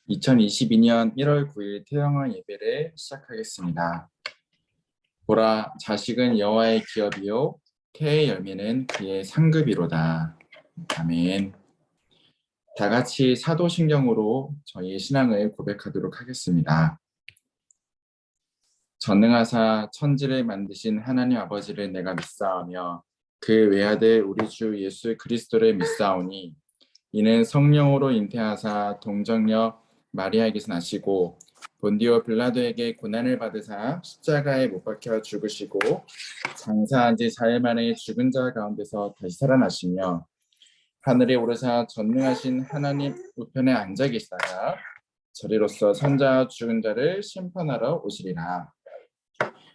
2022년 1월 9일 태영아 예배를 시작하겠습니다. 보라, 자식은 여호와의 기업이요 태의 열매는 그의 상급이로다. 아멘. 다 같이 사도신경으로 저희의 신앙을 고백하도록 하겠습니다. 전능하사 천지를 만드신 하나님 아버지를 내가 믿사오며 그 외아들 우리 주 예수 그리스도를 믿사오니 이는 성령으로 잉태하사 동정녀 마리아에게서 나시고 본디오 빌라도에게 고난을 받으사 십자가에 못 박혀 죽으시고 장사한 지 4일 만에 죽은 자 가운데서 다시 살아나시며 하늘에 오르사 전능하신 하나님 우편에 앉아 계시다가 저리로서 산자 죽은 자를 심판하러 오시리라.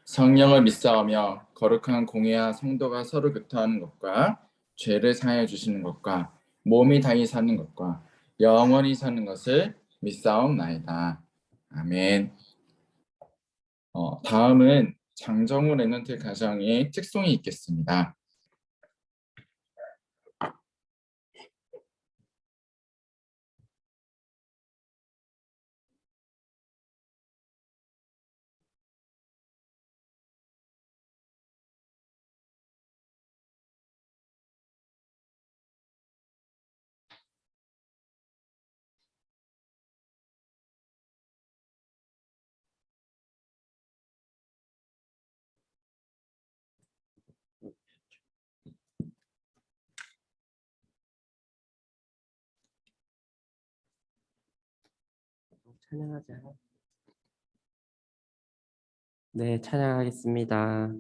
성령을 믿사오며 거룩한 공회와 성도가 서로 교통하는 것과 죄를 사하여 주시는 것과 몸이 다히 사는 것과 영원히 사는 것을 믿사옵나이다. 아멘. 다음은 장정우 랩넌트 가정의 특송이 있겠습니다. 찬양하자. 네, 찬양하겠습니다.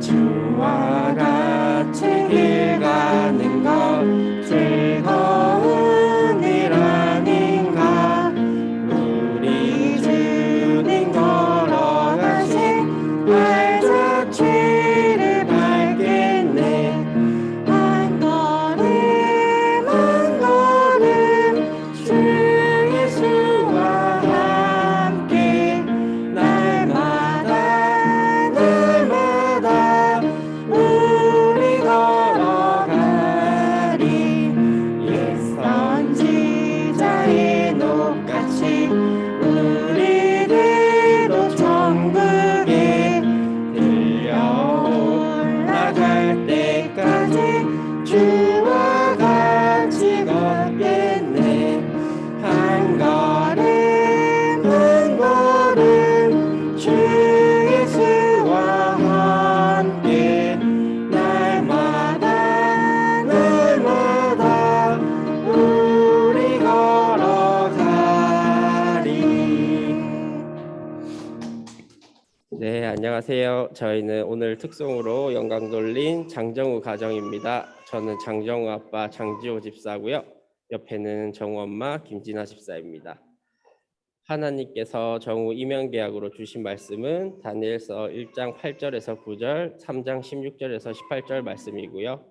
주와 같이 길 가는 것 즐거운 일 아닌가. 우리 주님 걸어가신 발자취를 밟겠네. 한 걸음 한 걸음 주 예수와 함께 날마다 날마다 우리 걸어가리. 옛 선지자의 녹같이 우리들도 천국에 들려 올라갈 때까지 주와 같이 걷겠네. 한 걸음 한 걸음 주 예수와 함께 날마다 날마다 우리 걸어가리. 네, 안녕하세요. 저희는 오늘 특송으로 영광 돌린 장정우 가정입니다. 저는 장정우 아빠 장지호 집사고요. 옆에는 정우 엄마 김진아 집사입니다. 하나님께서 정우 임명계약으로 주신 말씀은 다니엘서 1장 8절에서 9절, 3장 16절에서 18절 말씀이고요.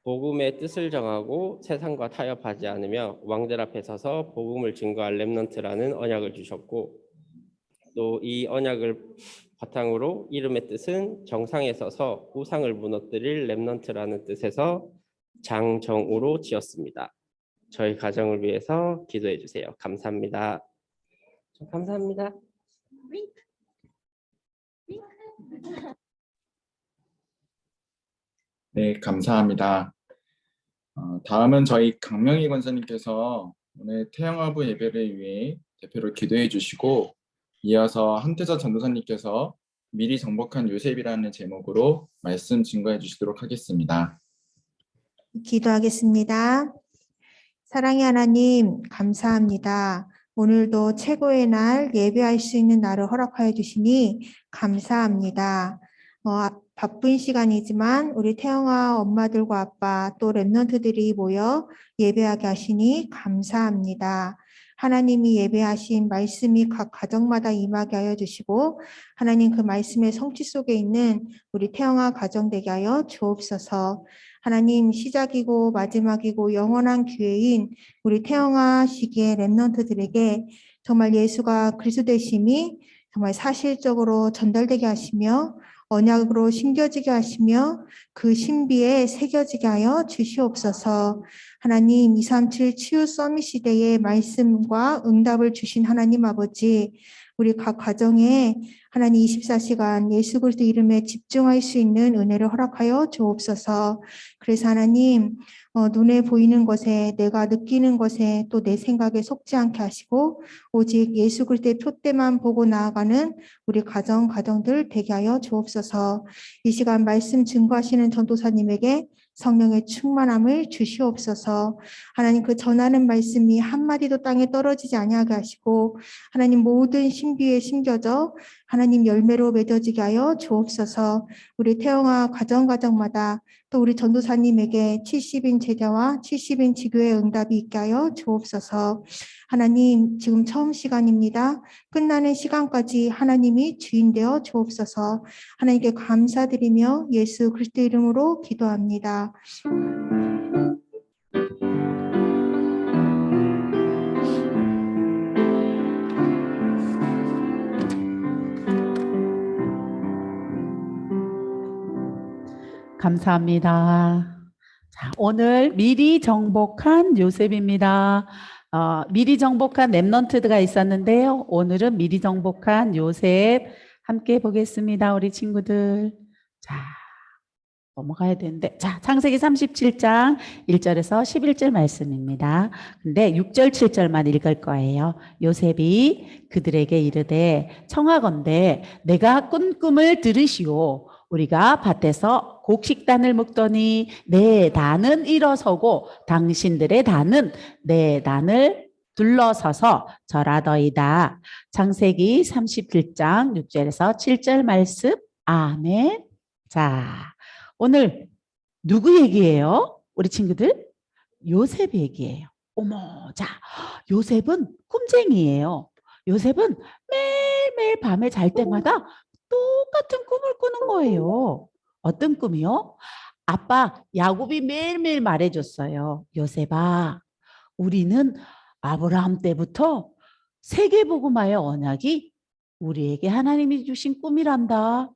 복음의 뜻을 정하고 세상과 타협하지 않으며 왕들 앞에 서서 복음을 증거할 렘넌트라는 언약을 주셨고, 또 이 언약을 바탕으로 이름의 뜻은 정상에 서서 우상을 무너뜨릴 렘넌트라는 뜻에서 장정우로 지었습니다. 저희 가정을 위해서 기도해 주세요. 감사합니다. 감사합니다. 네, 감사합니다. 다음은 저희 강명희 권사님께서 오늘 태영아부 예배를 위해 대표로 기도해 주시고 이어서 한태자 전도사님께서 미리 정복한 요셉이라는 제목으로 말씀 증거해 주시도록 하겠습니다. 기도하겠습니다. 사랑의 하나님, 감사합니다. 오늘도 최고의 날 예배할 수 있는 날을 허락하여 주시니 감사합니다. 바쁜 시간이지만 우리 태영아 엄마들과 아빠 또 랩런트들이 모여 예배하게 하시니 감사합니다. 하나님이 예배하신 말씀이 각 가정마다 임하게 하여 주시고 하나님 그 말씀의 성취 속에 있는 우리 태영아 가정 되게 하여 주옵소서. 하나님 시작이고 마지막이고 영원한 기회인 우리 태영아 시기의 랩런트들에게 정말 예수가 그리스도 되심이 정말 사실적으로 전달되게 하시며 언약으로 심겨지게 하시며 그 신비에 새겨지게 하여 주시옵소서. 하나님 237 치유 서밋 시대의 말씀과 응답을 주신 하나님 아버지, 우리 각 가정에 하나님 24시간 예수 그리스도 이름에 집중할 수 있는 은혜를 허락하여 주옵소서. 그래서 하나님 눈에 보이는 것에, 내가 느끼는 것에, 또 내 생각에 속지 않게 하시고 오직 예수 그리스도의 표대만 보고 나아가는 우리 가정들 되게 하여 주옵소서. 이 시간 말씀 증거하시는 전도사님에게 성령의 충만함을 주시옵소서. 하나님 그 전하는 말씀이 한마디도 땅에 떨어지지 아니하게 하시고 하나님 모든 신비에 심겨져 하나님 열매로 맺어지게 하여 주옵소서. 우리 태영아 가정마다 또 우리 전도사님에게 70인 제자와 70인 지교의 응답이 있게 하여 주옵소서. 하나님 지금 처음 시간입니다. 끝나는 시간까지 하나님이 주인 되어 주옵소서. 하나님께 감사드리며 예수 그리스도 이름으로 기도합니다. 감사합니다. 자, 오늘 미리 정복한 요셉입니다. 미리 정복한 랩넌트가 있었는데요. 오늘은 미리 정복한 요셉 함께 보겠습니다. 우리 친구들. 자, 넘어가야 되는데. 자, 창세기 37장 1절에서 11절 말씀입니다. 근데 6절, 7절만 읽을 거예요. 요셉이 그들에게 이르되 청하건대 내가 꾼 꿈을 들으시오. 우리가 밭에서 곡식단을 묶더니 내 단은 일어서고 당신들의 단은 내 단을 둘러서서 절하더이다. 창세기 37장 6절에서 7절 말씀. 아멘. 자, 오늘 누구 얘기예요? 우리 친구들? 요셉 얘기예요. 어머, 자, 요셉은 꿈쟁이에요. 요셉은 매일매일 밤에 잘 때마다 똑같은 꿈을 꾸는 거예요. 어떤 꿈이요? 아빠 야곱이 매일매일 말해줬어요. 요셉아, 우리는 아브라함 때부터 세계복음화의 언약이 우리에게 하나님이 주신 꿈이란다.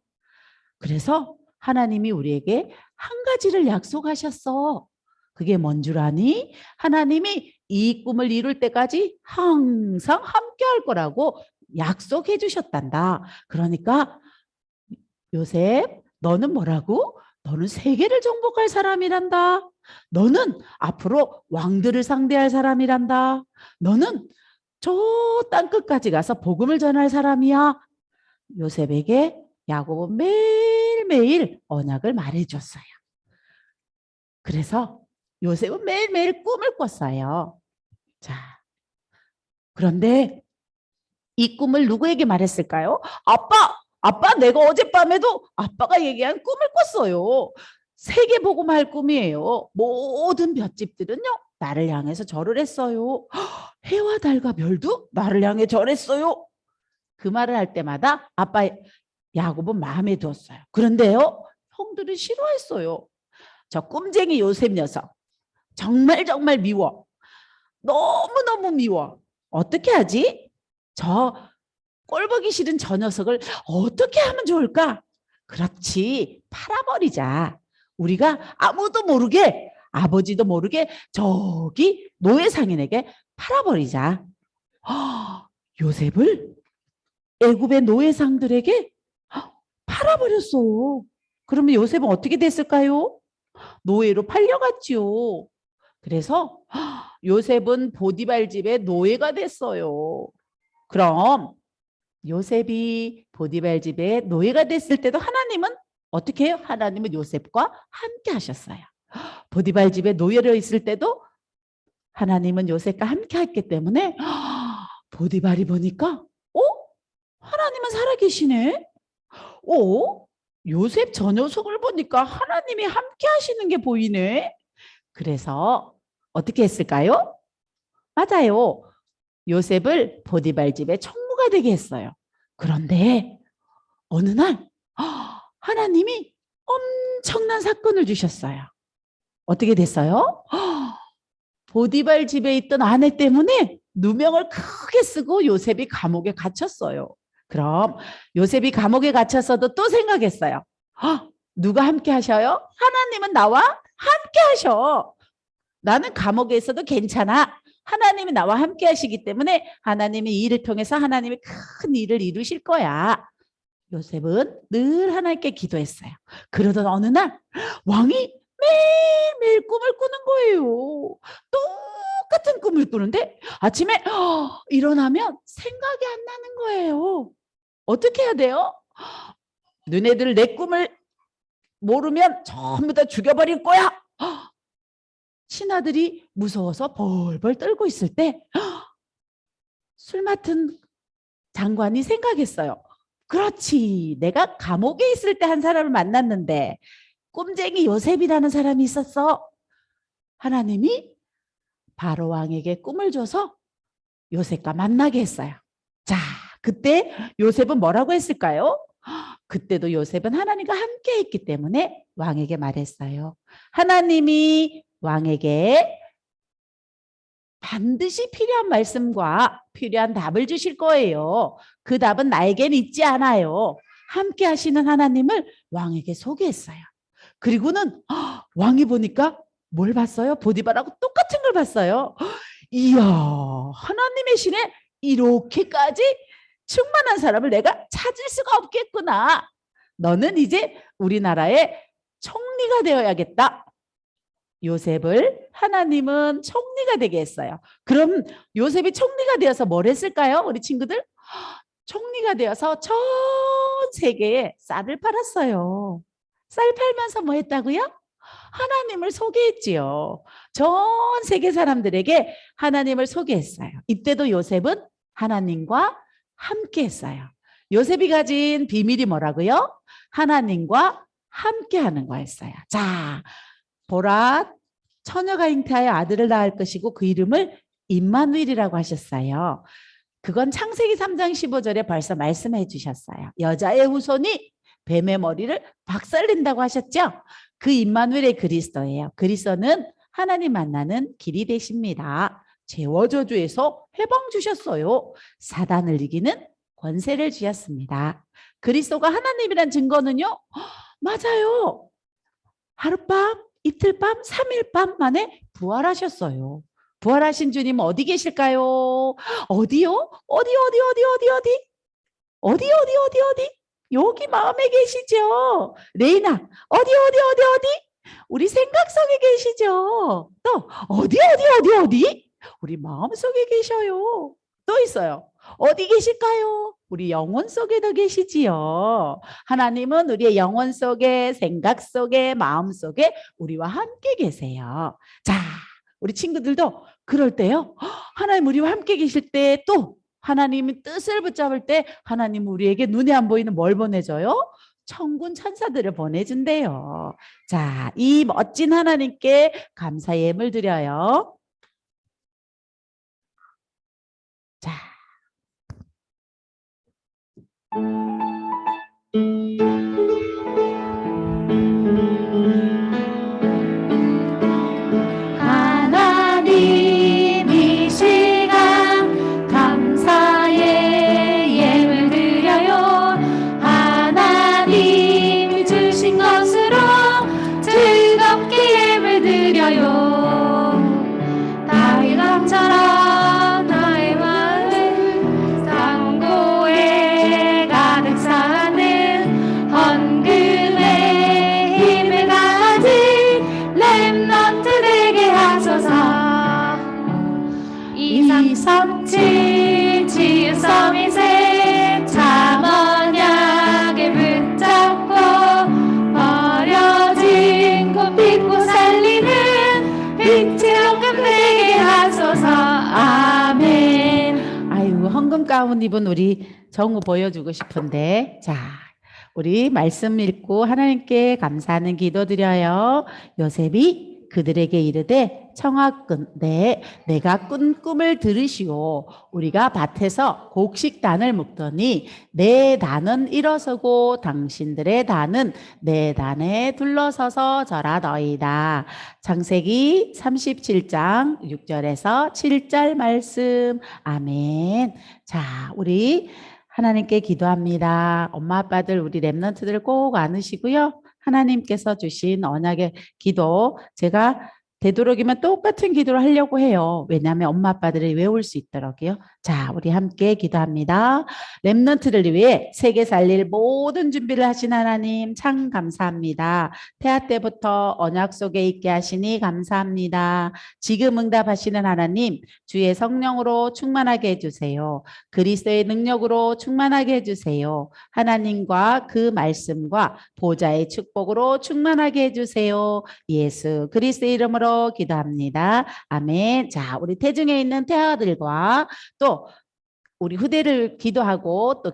그래서 하나님이 우리에게 한 가지를 약속하셨어. 그게 뭔 줄 아니? 하나님이 이 꿈을 이룰 때까지 항상 함께 할 거라고 약속해 주셨단다. 그러니까 요셉, 너는 뭐라고? 너는 세계를 정복할 사람이란다. 너는 앞으로 왕들을 상대할 사람이란다. 너는 저 땅끝까지 가서 복음을 전할 사람이야. 요셉에게 야곱은 매일매일 언약을 말해줬어요. 그래서 요셉은 매일매일 꿈을 꿨어요. 자, 그런데 이 꿈을 누구에게 말했을까요? 아빠, 내가 어젯밤에도 아빠가 얘기한 꿈을 꿨어요. 세계 복음할 꿈이에요. 모든 볏집들은요, 나를 향해서 절을 했어요. 해와 달과 별도 나를 향해 절했어요. 그 말을 할 때마다 아빠 야곱은 마음에 두었어요. 그런데요, 형들은 싫어했어요. 저 꿈쟁이 요셉 녀석 정말 미워. 너무너무 미워. 어떻게 하지? 저 꼴보기 싫은 저 녀석을 어떻게 하면 좋을까? 그렇지, 팔아버리자. 우리가 아무도 모르게, 아버지도 모르게 저기 노예 상인에게 팔아버리자. 요셉을 애굽의 노예상들에게 팔아버렸어. 그러면 요셉은 어떻게 됐을까요? 노예로 팔려갔지요. 그래서 요셉은 보디발 집의 노예가 됐어요. 그럼 요셉이 보디발 집의 노예가 됐을 때도 하나님은 어떻게 해요? 하나님은 요셉과 함께 하셨어요. 보디발 집의 노예로 있을 때도 하나님은 요셉과 함께 했기 때문에 보디발이 보니까 하나님은 살아계시네. 요셉 저 녀석을 보니까 하나님이 함께 하시는 게 보이네. 그래서 어떻게 했을까요? 맞아요. 요셉을 보디발 집의 총무가 되게 했어요. 그런데 어느 날 하나님이 엄청난 사건을 주셨어요. 어떻게 됐어요? 보디발 집에 있던 아내 때문에 누명을 크게 쓰고 요셉이 감옥에 갇혔어요. 그럼 요셉이 감옥에 갇혔어도 또 생각했어요. 누가 함께 하셔요? 하나님은 나와 함께 하셔. 나는 감옥에 있어도 괜찮아. 하나님이 나와 함께 하시기 때문에 하나님이 이 일을 통해서 하나님이 큰 일을 이루실 거야. 요셉은 늘 하나님께 기도했어요. 그러던 어느 날 왕이 매일매일 꿈을 꾸는 거예요. 똑같은 꿈을 꾸는데 아침에 일어나면 생각이 안 나는 거예요. 어떻게 해야 돼요? 너네들 내 꿈을 모르면 전부 다 죽여버릴 거야. 신하들이 무서워서 벌벌 떨고 있을 때 술 맡은 장관이 생각했어요. 그렇지, 내가 감옥에 있을 때 한 사람을 만났는데 꿈쟁이 요셉이라는 사람이 있었어. 하나님이 바로 왕에게 꿈을 줘서 요셉과 만나게 했어요. 자, 그때 요셉은 뭐라고 했을까요? 그때도 요셉은 하나님과 함께 했기 때문에 왕에게 말했어요. 하나님이 왕에게 반드시 필요한 말씀과 필요한 답을 주실 거예요. 그 답은 나에겐 있지 않아요. 함께 하시는 하나님을 왕에게 소개했어요. 그리고는 왕이 보니까 뭘 봤어요? 보디발하고 똑같은 걸 봤어요. 이야, 하나님의 신에 이렇게까지 충만한 사람을 내가 찾을 수가 없겠구나. 너는 이제 우리나라의 총리가 되어야겠다. 요셉을 하나님은 총리가 되게 했어요. 그럼 요셉이 총리가 되어서 뭘 했을까요? 우리 친구들? 총리가 되어서 전 세계에 쌀을 팔았어요. 쌀 팔면서 뭐 했다고요? 하나님을 소개했지요. 전 세계 사람들에게 하나님을 소개했어요. 이때도 요셉은 하나님과 함께 했어요. 요셉이 가진 비밀이 뭐라고요? 하나님과 함께 하는 거였어요. 자, 보라, 처녀가 잉태하여 아들을 낳을 것이고 그 이름을 임마누엘이라고 하셨어요. 그건 창세기 3장 15절에 벌써 말씀해 주셨어요. 여자의 후손이 뱀의 머리를 박살낸다고 하셨죠? 그 임마누엘의 그리스도예요. 그리스도는 하나님 만나는 길이 되십니다. 죄와 저주에서 해방 주셨어요. 사단을 이기는 권세를 주셨습니다. 그리스도가 하나님이란 증거는요? 맞아요. 하룻밤, 이틀밤, 3일밤 만에 부활하셨어요. 부활하신 주님 어디 계실까요? 어디요? 어디? 여기 마음에 계시죠? 레이나, 어디? 우리 생각 속에 계시죠? 또 어디? 우리 마음 속에 계셔요. 또 있어요. 어디 계실까요? 우리 영혼 속에도 계시지요. 하나님은 우리의 영혼 속에, 생각 속에, 마음 속에 우리와 함께 계세요. 자, 우리 친구들도 그럴 때요. 하나님 우리와 함께 계실 때 또 하나님의 뜻을 붙잡을 때 하나님 우리에게 눈에 안 보이는 뭘 보내줘요? 천군 천사들을 보내준대요. 자, 이 멋진 하나님께 감사 예물 드려요. 자. 하나님 이 시간 감사의 예물 드려요. 하나님 주신 것으로 즐겁게 예물 드려요. 다윗왕처럼 나의 마음을 상고에 가득 사는 헌금의 힘을 가진 렘넌트 되게 하소서. 237 지읒섬이세 참 언약을 붙잡고 버려진 꽃 피고 살리는 빛의 헌금 되게 하소서. 아멘. 아유, 헌금 가운 입은 우리 정우 보여주고 싶은데, 자, 우리 말씀 읽고 하나님께 감사하는 기도 드려요. 요셉이 그들에게 이르되 청하건대 내가 꾼 꿈을 들으시오. 우리가 밭에서 곡식단을 묶더니 내 단은 일어서고 당신들의 단은 내 단에 둘러서서 절하더이다. 창세기 37장 6절에서 7절 말씀. 아멘. 자, 우리 하나님께 기도합니다. 엄마 아빠들 우리 랩런트들 꼭 안으시고요. 하나님께서 주신 언약의 기도 제가 되도록이면 똑같은 기도를 하려고 해요. 왜냐하면 엄마 아빠들이 외울 수 있도록요. 자, 우리 함께 기도합니다. 랩런트를 위해 세계 살릴 모든 준비를 하신 하나님 참 감사합니다. 태아 때부터 언약 속에 있게 하시니 감사합니다. 지금 응답하시는 하나님 주의 성령으로 충만하게 해주세요. 그리스도의 능력으로 충만하게 해주세요. 하나님과 그 말씀과 보좌의 축복으로 충만하게 해주세요. 예수 그리스도의 이름으로 기도합니다. 아멘. 자, 우리 태중에 있는 태아들과 또 우리 후대를 기도하고 또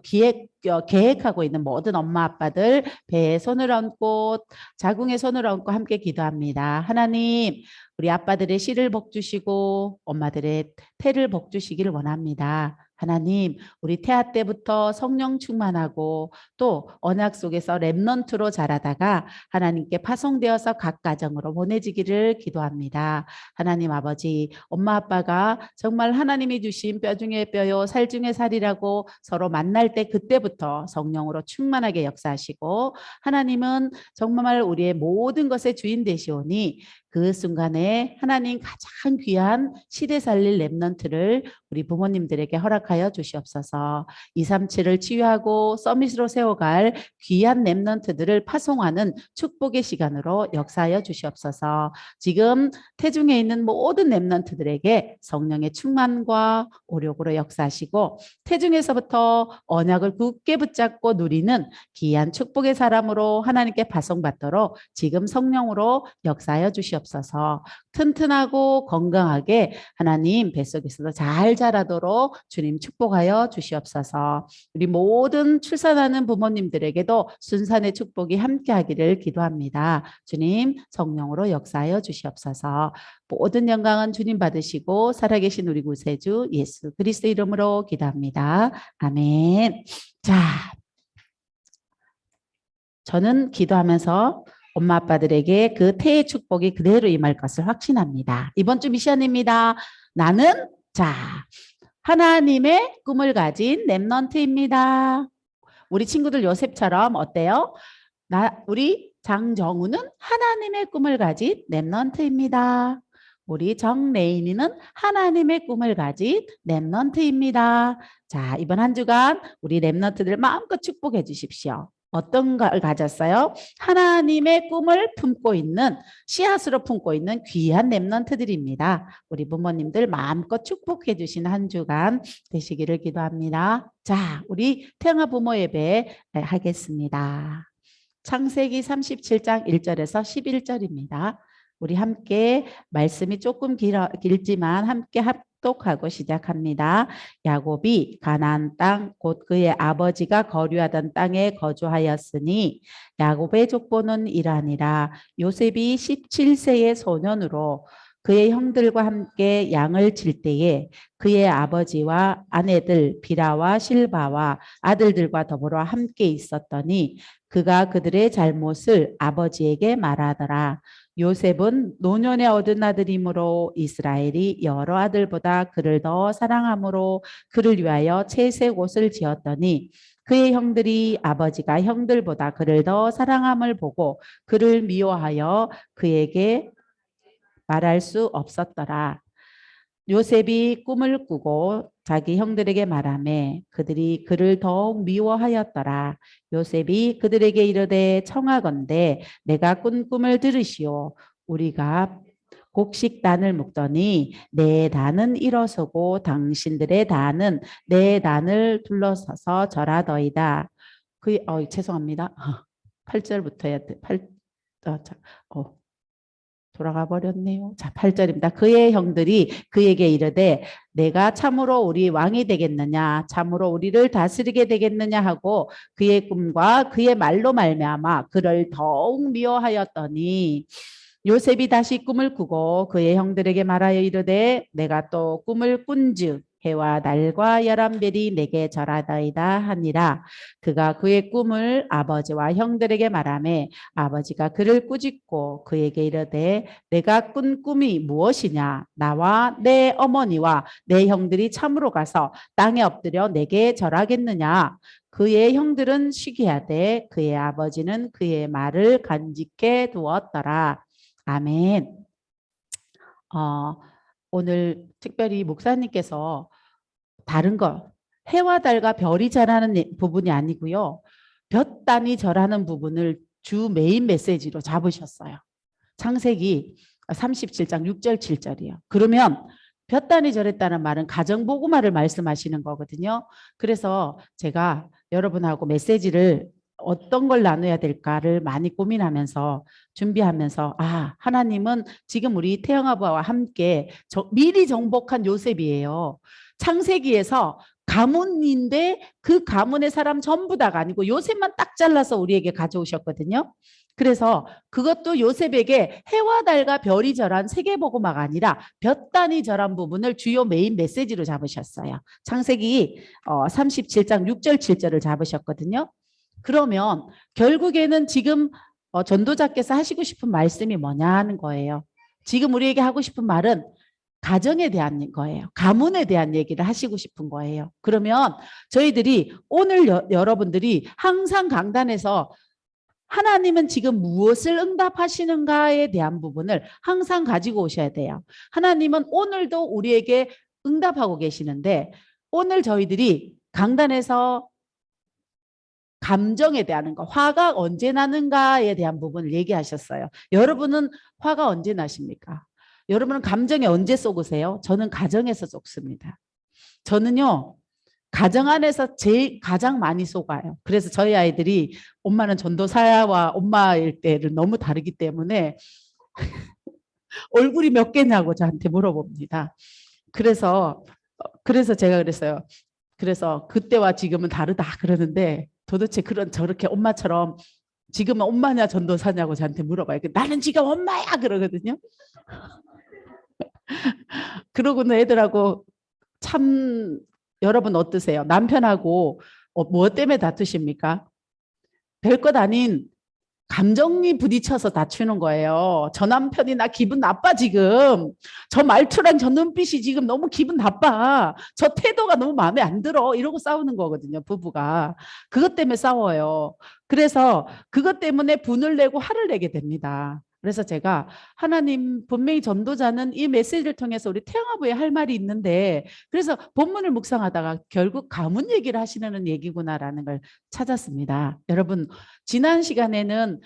계획하고 있는 모든 엄마 아빠들 배에 손을 얹고 자궁에 손을 얹고 함께 기도합니다. 하나님 우리 아빠들의 씨를 복 주시고 엄마들의 태를 복 주시기를 원합니다. 하나님 우리 태아 때부터 성령 충만하고 또 언약 속에서 렘넌트로 자라다가 하나님께 파송되어서 각 가정으로 보내지기를 기도합니다. 하나님 아버지 엄마 아빠가 정말 하나님이 주신 뼈 중에 뼈요 살 중에 살이라고 서로 만날 때 그때부터 성령으로 충만하게 역사하시고 하나님은 정말 우리의 모든 것의 주인 되시오니 그 순간에 하나님 가장 귀한 시대 살릴 렘넌트를 우리 부모님들에게 허락하여 주시옵소서. 237을 치유하고 서밋으로 세워갈 귀한 렘넌트들을 파송하는 축복의 시간으로 역사하여 주시옵소서. 지금 태중에 있는 모든 렘넌트들에게 성령의 충만과 오력으로 역사하시고 태중에서부터 언약을 굳게 붙잡고 누리는 귀한 축복의 사람으로 하나님께 파송받도록 지금 성령으로 역사하여 주시옵소서. 튼튼하고 건강하게 하나님 뱃속에서도 잘 자라도록 주님 축복하여 주시옵소서. 우리 모든 출산하는 부모님들에게도 순산의 축복이 함께하기를 기도합니다. 주님 성령으로 역사하여 주시옵소서. 모든 영광은 주님 받으시고 살아계신 우리 구세주 예수 그리스도 이름으로 기도합니다. 아멘. 자, 저는 기도하면서 엄마 아빠들에게 그 태의 축복이 그대로 임할 것을 확신합니다. 이번 주 미션입니다. 나는 하나님의 꿈을 가진 렘넌트입니다. 우리 친구들 요셉처럼 어때요? 우리 장정우는 하나님의 꿈을 가진 렘넌트입니다. 우리 정레인이는 하나님의 꿈을 가진 렘넌트입니다. 자, 이번 한 주간 우리 렘넌트들 마음껏 축복해 주십시오. 어떤 걸 가졌어요? 하나님의 꿈을 품고 있는 씨앗으로 품고 있는 귀한 렘넌트들입니다. 우리 부모님들 마음껏 축복해 주신 한 주간 되시기를 기도합니다. 자, 우리 태영아 부모 예배 하겠습니다. 창세기 37장 1절에서 11절입니다. 우리 함께 말씀이 조금 길지만 함께 합독하고 시작합니다. 야곱이 가나안 땅 곧 그의 아버지가 거류하던 땅에 거주하였으니 야곱의 족보는 이러하니라. 요셉이 17세의 소년으로 그의 형들과 함께 양을 칠 때에 그의 아버지와 아내들 비라와 실바와 아들들과 더불어 함께 있었더니 그가 그들의 잘못을 아버지에게 말하더라. 요셉은 노년에 얻은 아들이므로 이스라엘이 여러 아들보다 그를 더 사랑함으로 그를 위하여 채색 옷을 지었더니 그의 형들이 아버지가 형들보다 그를 더 사랑함을 보고 그를 미워하여 그에게 말할 수 없었더라. 요셉이 꿈을 꾸고 자기 형들에게 말하매 그들이 그를 더욱 미워하였더라. 요셉이 그들에게 이르되 청하건대 내가 꾼 꿈을 들으시오. 우리가 곡식단을 묶더니 내 단은 일어서고 당신들의 단은 내 단을 둘러서서 절하더이다. 죄송합니다. 8절부터 해야 돼. 돌아가 버렸네요. 자, 8절입니다. 그의 형들이 그에게 이르되 내가 참으로 우리 왕이 되겠느냐 참으로 우리를 다스리게 되겠느냐 하고 그의 꿈과 그의 말로 말미암아 그를 더욱 미워하였더니 요셉이 다시 꿈을 꾸고 그의 형들에게 말하여 이르되 내가 또 꿈을 꾼즉 해와 달과 열한 별이 내게 절하더이다 하니라. 그가 그의 꿈을 아버지와 형들에게 말하매 아버지가 그를 꾸짖고 그에게 이르되 내가 꾼 꿈이 무엇이냐? 나와 내 어머니와 내 형들이 참으로 가서 땅에 엎드려 내게 절하겠느냐? 그의 형들은 시기하되 그의 아버지는 그의 말을 간직해 두었더라. 아멘. 오늘 특별히 목사님께서 다른 거 해와 달과 별이 절하는 부분이 아니고요. 볕 단이 절하는 부분을 주 메인 메시지로 잡으셨어요. 창세기 37장 6절 7절이요. 그러면 볕 단이 절했다는 말은 가정보고마를 말씀하시는 거거든요. 그래서 제가 여러분하고 메시지를 어떤 걸 나눠야 될까를 많이 고민하면서 준비하면서 하나님은 지금 우리 태영아버와 함께 미리 정복한 요셉이에요. 창세기에서 가문인데 그 가문의 사람 전부 다가 아니고 요셉만 딱 잘라서 우리에게 가져오셨거든요. 그래서 그것도 요셉에게 해와 달과 별이 절한 세계보고마가 아니라 볕 단이 절한 부분을 주요 메인 메시지로 잡으셨어요. 창세기 37장 6절 7절을 잡으셨거든요. 그러면 결국에는 지금 전도자께서 하시고 싶은 말씀이 뭐냐는 거예요. 지금 우리에게 하고 싶은 말은 가정에 대한 거예요. 가문에 대한 얘기를 하시고 싶은 거예요. 그러면 저희들이 오늘 여러분들이 항상 강단에서 하나님은 지금 무엇을 응답하시는가에 대한 부분을 항상 가지고 오셔야 돼요. 하나님은 오늘도 우리에게 응답하고 계시는데 오늘 저희들이 강단에서 감정에 대한 거, 화가 언제 나는가에 대한 부분을 얘기하셨어요. 여러분은 화가 언제 나십니까? 여러분은 감정에 언제 쏘으세요? 저는 가정에서 쏘습니다. 저는요, 가정 안에서 가장 많이 속아요. 그래서 저희 아이들이 엄마는 전도사와 엄마일 때를 너무 다르기 때문에 얼굴이 몇 개냐고 저한테 물어봅니다. 그래서 제가 그랬어요. 그래서 그때와 지금은 다르다 그러는데 도대체 저렇게 엄마처럼 지금은 엄마냐 전도사냐고 저한테 물어봐요. 나는 지금 엄마야 그러거든요. 그러고는 애들하고 참 여러분 어떠세요? 남편하고 무엇 때문에 다투십니까? 별것 아닌 감정이 부딪혀서 다투는 거예요. 저 남편이 나 기분 나빠 지금. 저 말투랑 저 눈빛이 지금 너무 기분 나빠. 저 태도가 너무 마음에 안 들어. 이러고 싸우는 거거든요. 부부가. 그것 때문에 싸워요. 그래서 그것 때문에 분을 내고 화를 내게 됩니다. 그래서 제가 하나님 분명히 전도자는 이 메시지를 통해서 우리 태영아부에 할 말이 있는데 그래서 본문을 묵상하다가 결국 가문 얘기를 하시는 얘기구나라는 걸 찾았습니다. 여러분 지난 시간에는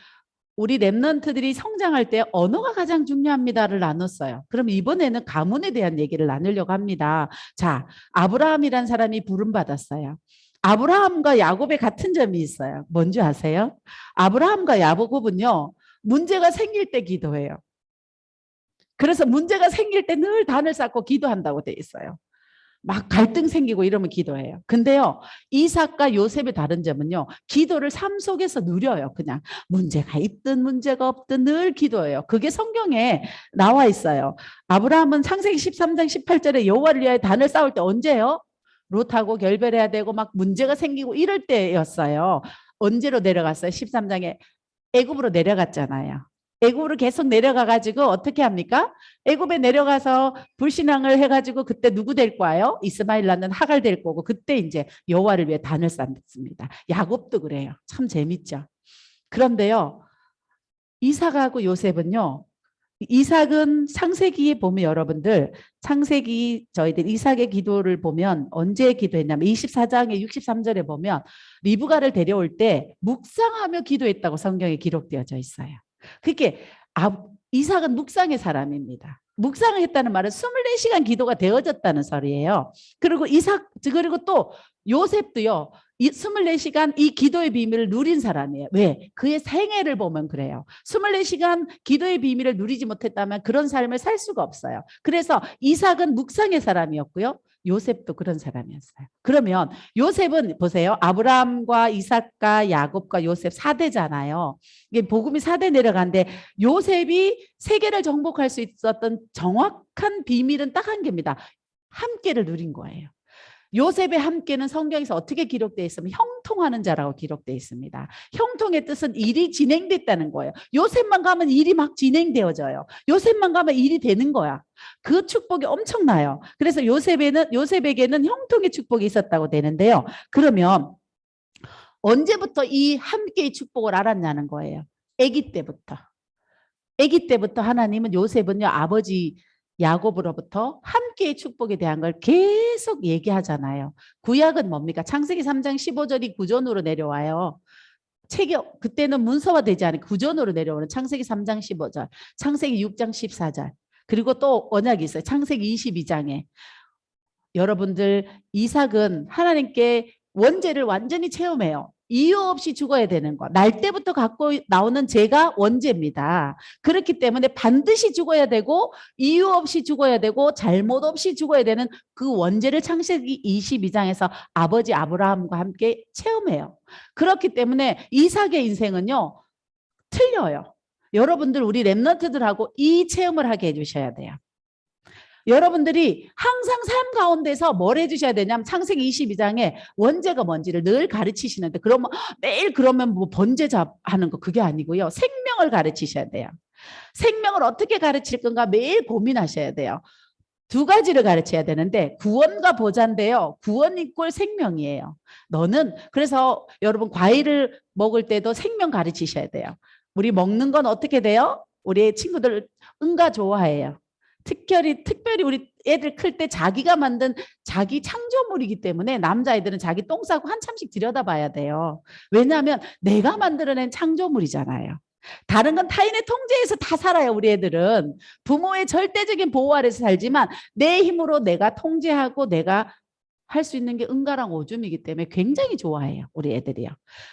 우리 랩런트들이 성장할 때 언어가 가장 중요합니다를 나눴어요. 그럼 이번에는 가문에 대한 얘기를 나누려고 합니다. 자, 아브라함이란 사람이 부름받았어요. 아브라함과 야곱의 같은 점이 있어요. 뭔지 아세요? 아브라함과 야곱은요. 문제가 생길 때 기도해요. 그래서 문제가 생길 때 늘 단을 쌓고 기도한다고 돼 있어요. 막 갈등 생기고 이러면 기도해요. 근데요, 이삭과 요셉의 다른 점은요, 기도를 삶 속에서 누려요. 그냥 문제가 있든 문제가 없든 늘 기도해요. 그게 성경에 나와 있어요. 아브라함은 창세기 13장 18절에 여호와를 위하여 단을 쌓을 때 언제요? 롯하고 결별해야 되고 막 문제가 생기고 이럴 때였어요. 언제로 내려갔어요? 13장에 애굽으로 내려갔잖아요. 애굽으로 계속 내려가가지고 어떻게 합니까? 애굽에 내려가서 불신앙을 해가지고 그때 누구 될 거예요? 이스마엘 낳는 하갈 될 거고 그때 이제 여호와를 위해 단을 쌓습니다. 야곱도 그래요. 참 재밌죠. 그런데요, 이삭하고 요셉은요. 이삭은 창세기에 보면 여러분들 창세기 저희들 이삭의 기도를 보면 언제 기도했냐면 24장의 63절에 보면 리브가를 데려올 때 묵상하며 기도했다고 성경에 기록되어져 있어요. 그렇게 이삭은 묵상의 사람입니다. 묵상을 했다는 말은 24시간 기도가 되어졌다는 소리예요. 그리고 그리고 또 요셉도요. 24시간 이 기도의 비밀을 누린 사람이에요. 왜? 그의 생애를 보면 그래요. 24시간 기도의 비밀을 누리지 못했다면 그런 삶을 살 수가 없어요. 그래서 이삭은 묵상의 사람이었고요. 요셉도 그런 사람이었어요. 그러면 요셉은 보세요. 아브라함과 이삭과 야곱과 요셉 4대잖아요. 이게 복음이 4대 내려가는데 요셉이 세계를 정복할 수 있었던 정확한 비밀은 딱 한 개입니다. 함께를 누린 거예요. 요셉의 함께는 성경에서 어떻게 기록되어 있으면 형통하는 자라고 기록되어 있습니다. 형통의 뜻은 일이 진행됐다는 거예요. 요셉만 가면 일이 막 진행되어져요. 요셉만 가면 일이 되는 거야. 그 축복이 엄청나요. 그래서 요셉에게는 형통의 축복이 있었다고 되는데요. 그러면 언제부터 이 함께의 축복을 알았냐는 거예요. 아기 때부터. 아기 때부터 하나님은 요셉은요, 아버지 야곱으로부터 함께의 축복에 대한 걸 계속 얘기하잖아요. 구약은 뭡니까? 창세기 3장 15절이 구전으로 내려와요. 책이 그때는 문서화되지 않은 구전으로 내려오는 창세기 3장 15절, 창세기 6장 14절, 그리고 또 언약이 있어요. 창세기 22장에. 여러분들, 이삭은 하나님께 원죄를 완전히 체험해요. 이유 없이 죽어야 되는 거. 날 때부터 갖고 나오는 죄가 원죄입니다. 그렇기 때문에 반드시 죽어야 되고, 이유 없이 죽어야 되고, 잘못 없이 죽어야 되는 그 원죄를 창세기 22장에서 아버지 아브라함과 함께 체험해요. 그렇기 때문에 이삭의 인생은요, 틀려요. 여러분들, 우리 랩런트들하고 이 체험을 하게 해주셔야 돼요. 여러분들이 항상 삶 가운데서 뭘 해주셔야 되냐면 창세기 22장에 원죄가 뭔지를 늘 가르치시는데, 그러면 매일 그러면 뭐 번제자 하는 거 그게 아니고요. 생명을 가르치셔야 돼요. 생명을 어떻게 가르칠 건가 매일 고민하셔야 돼요. 두 가지를 가르쳐야 되는데, 구원과 보좌인데요. 구원 이꼴 생명이에요. 너는 그래서 여러분 과일을 먹을 때도 생명 가르치셔야 돼요. 우리 먹는 건 어떻게 돼요? 우리 친구들 응가 좋아해요. 특별히 우리 애들 클 때 자기가 만든 자기 창조물이기 때문에 남자애들은 자기 똥 싸고 한참씩 들여다봐야 돼요. 왜냐하면 내가 만들어낸 창조물이잖아요. 다른 건 타인의 통제에서 다 살아요. 우리 애들은 부모의 절대적인 보호 아래서 살지만 내 힘으로 내가 통제하고 내가 할 수 있는 게 응가랑 오줌이기 때문에 굉장히 좋아해요. 우리 애들이요.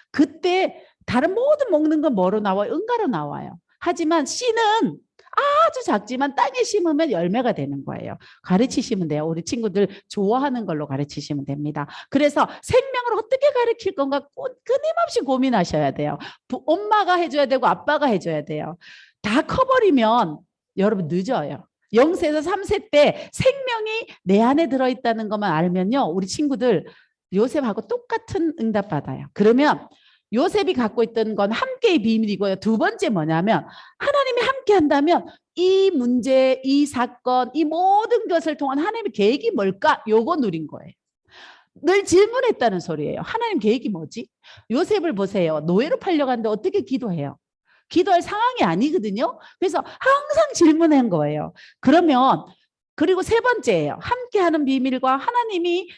그때 다른 모든 먹는 건 뭐로 나와요? 응가로 나와요. 하지만 씨는 아주 작지만 땅에 심으면 열매가 되는 거예요. 가르치시면 돼요. 우리 친구들 좋아하는 걸로 가르치시면 됩니다. 그래서 생명을 어떻게 가르칠 건가 끊임없이 고민하셔야 돼요. 엄마가 해줘야 되고 아빠가 해줘야 돼요. 다 커버리면 여러분 늦어요. 0세에서 3세 때 생명이 내 안에 들어있다는 것만 알면요, 우리 친구들 요셉하고 똑같은 응답 받아요. 그러면 요셉이 갖고 있던 건 함께의 비밀이고요. 두 번째 뭐냐면 하나님이 함께 한다면 이 문제, 이 사건, 이 모든 것을 통한 하나님의 계획이 뭘까? 요거 누린 거예요. 늘 질문했다는 소리예요. 하나님 계획이 뭐지? 요셉을 보세요. 노예로 팔려갔는데 어떻게 기도해요? 기도할 상황이 아니거든요. 그래서 항상 질문한 거예요. 그러면 그리고 세 번째예요. 함께하는 비밀과 하나님이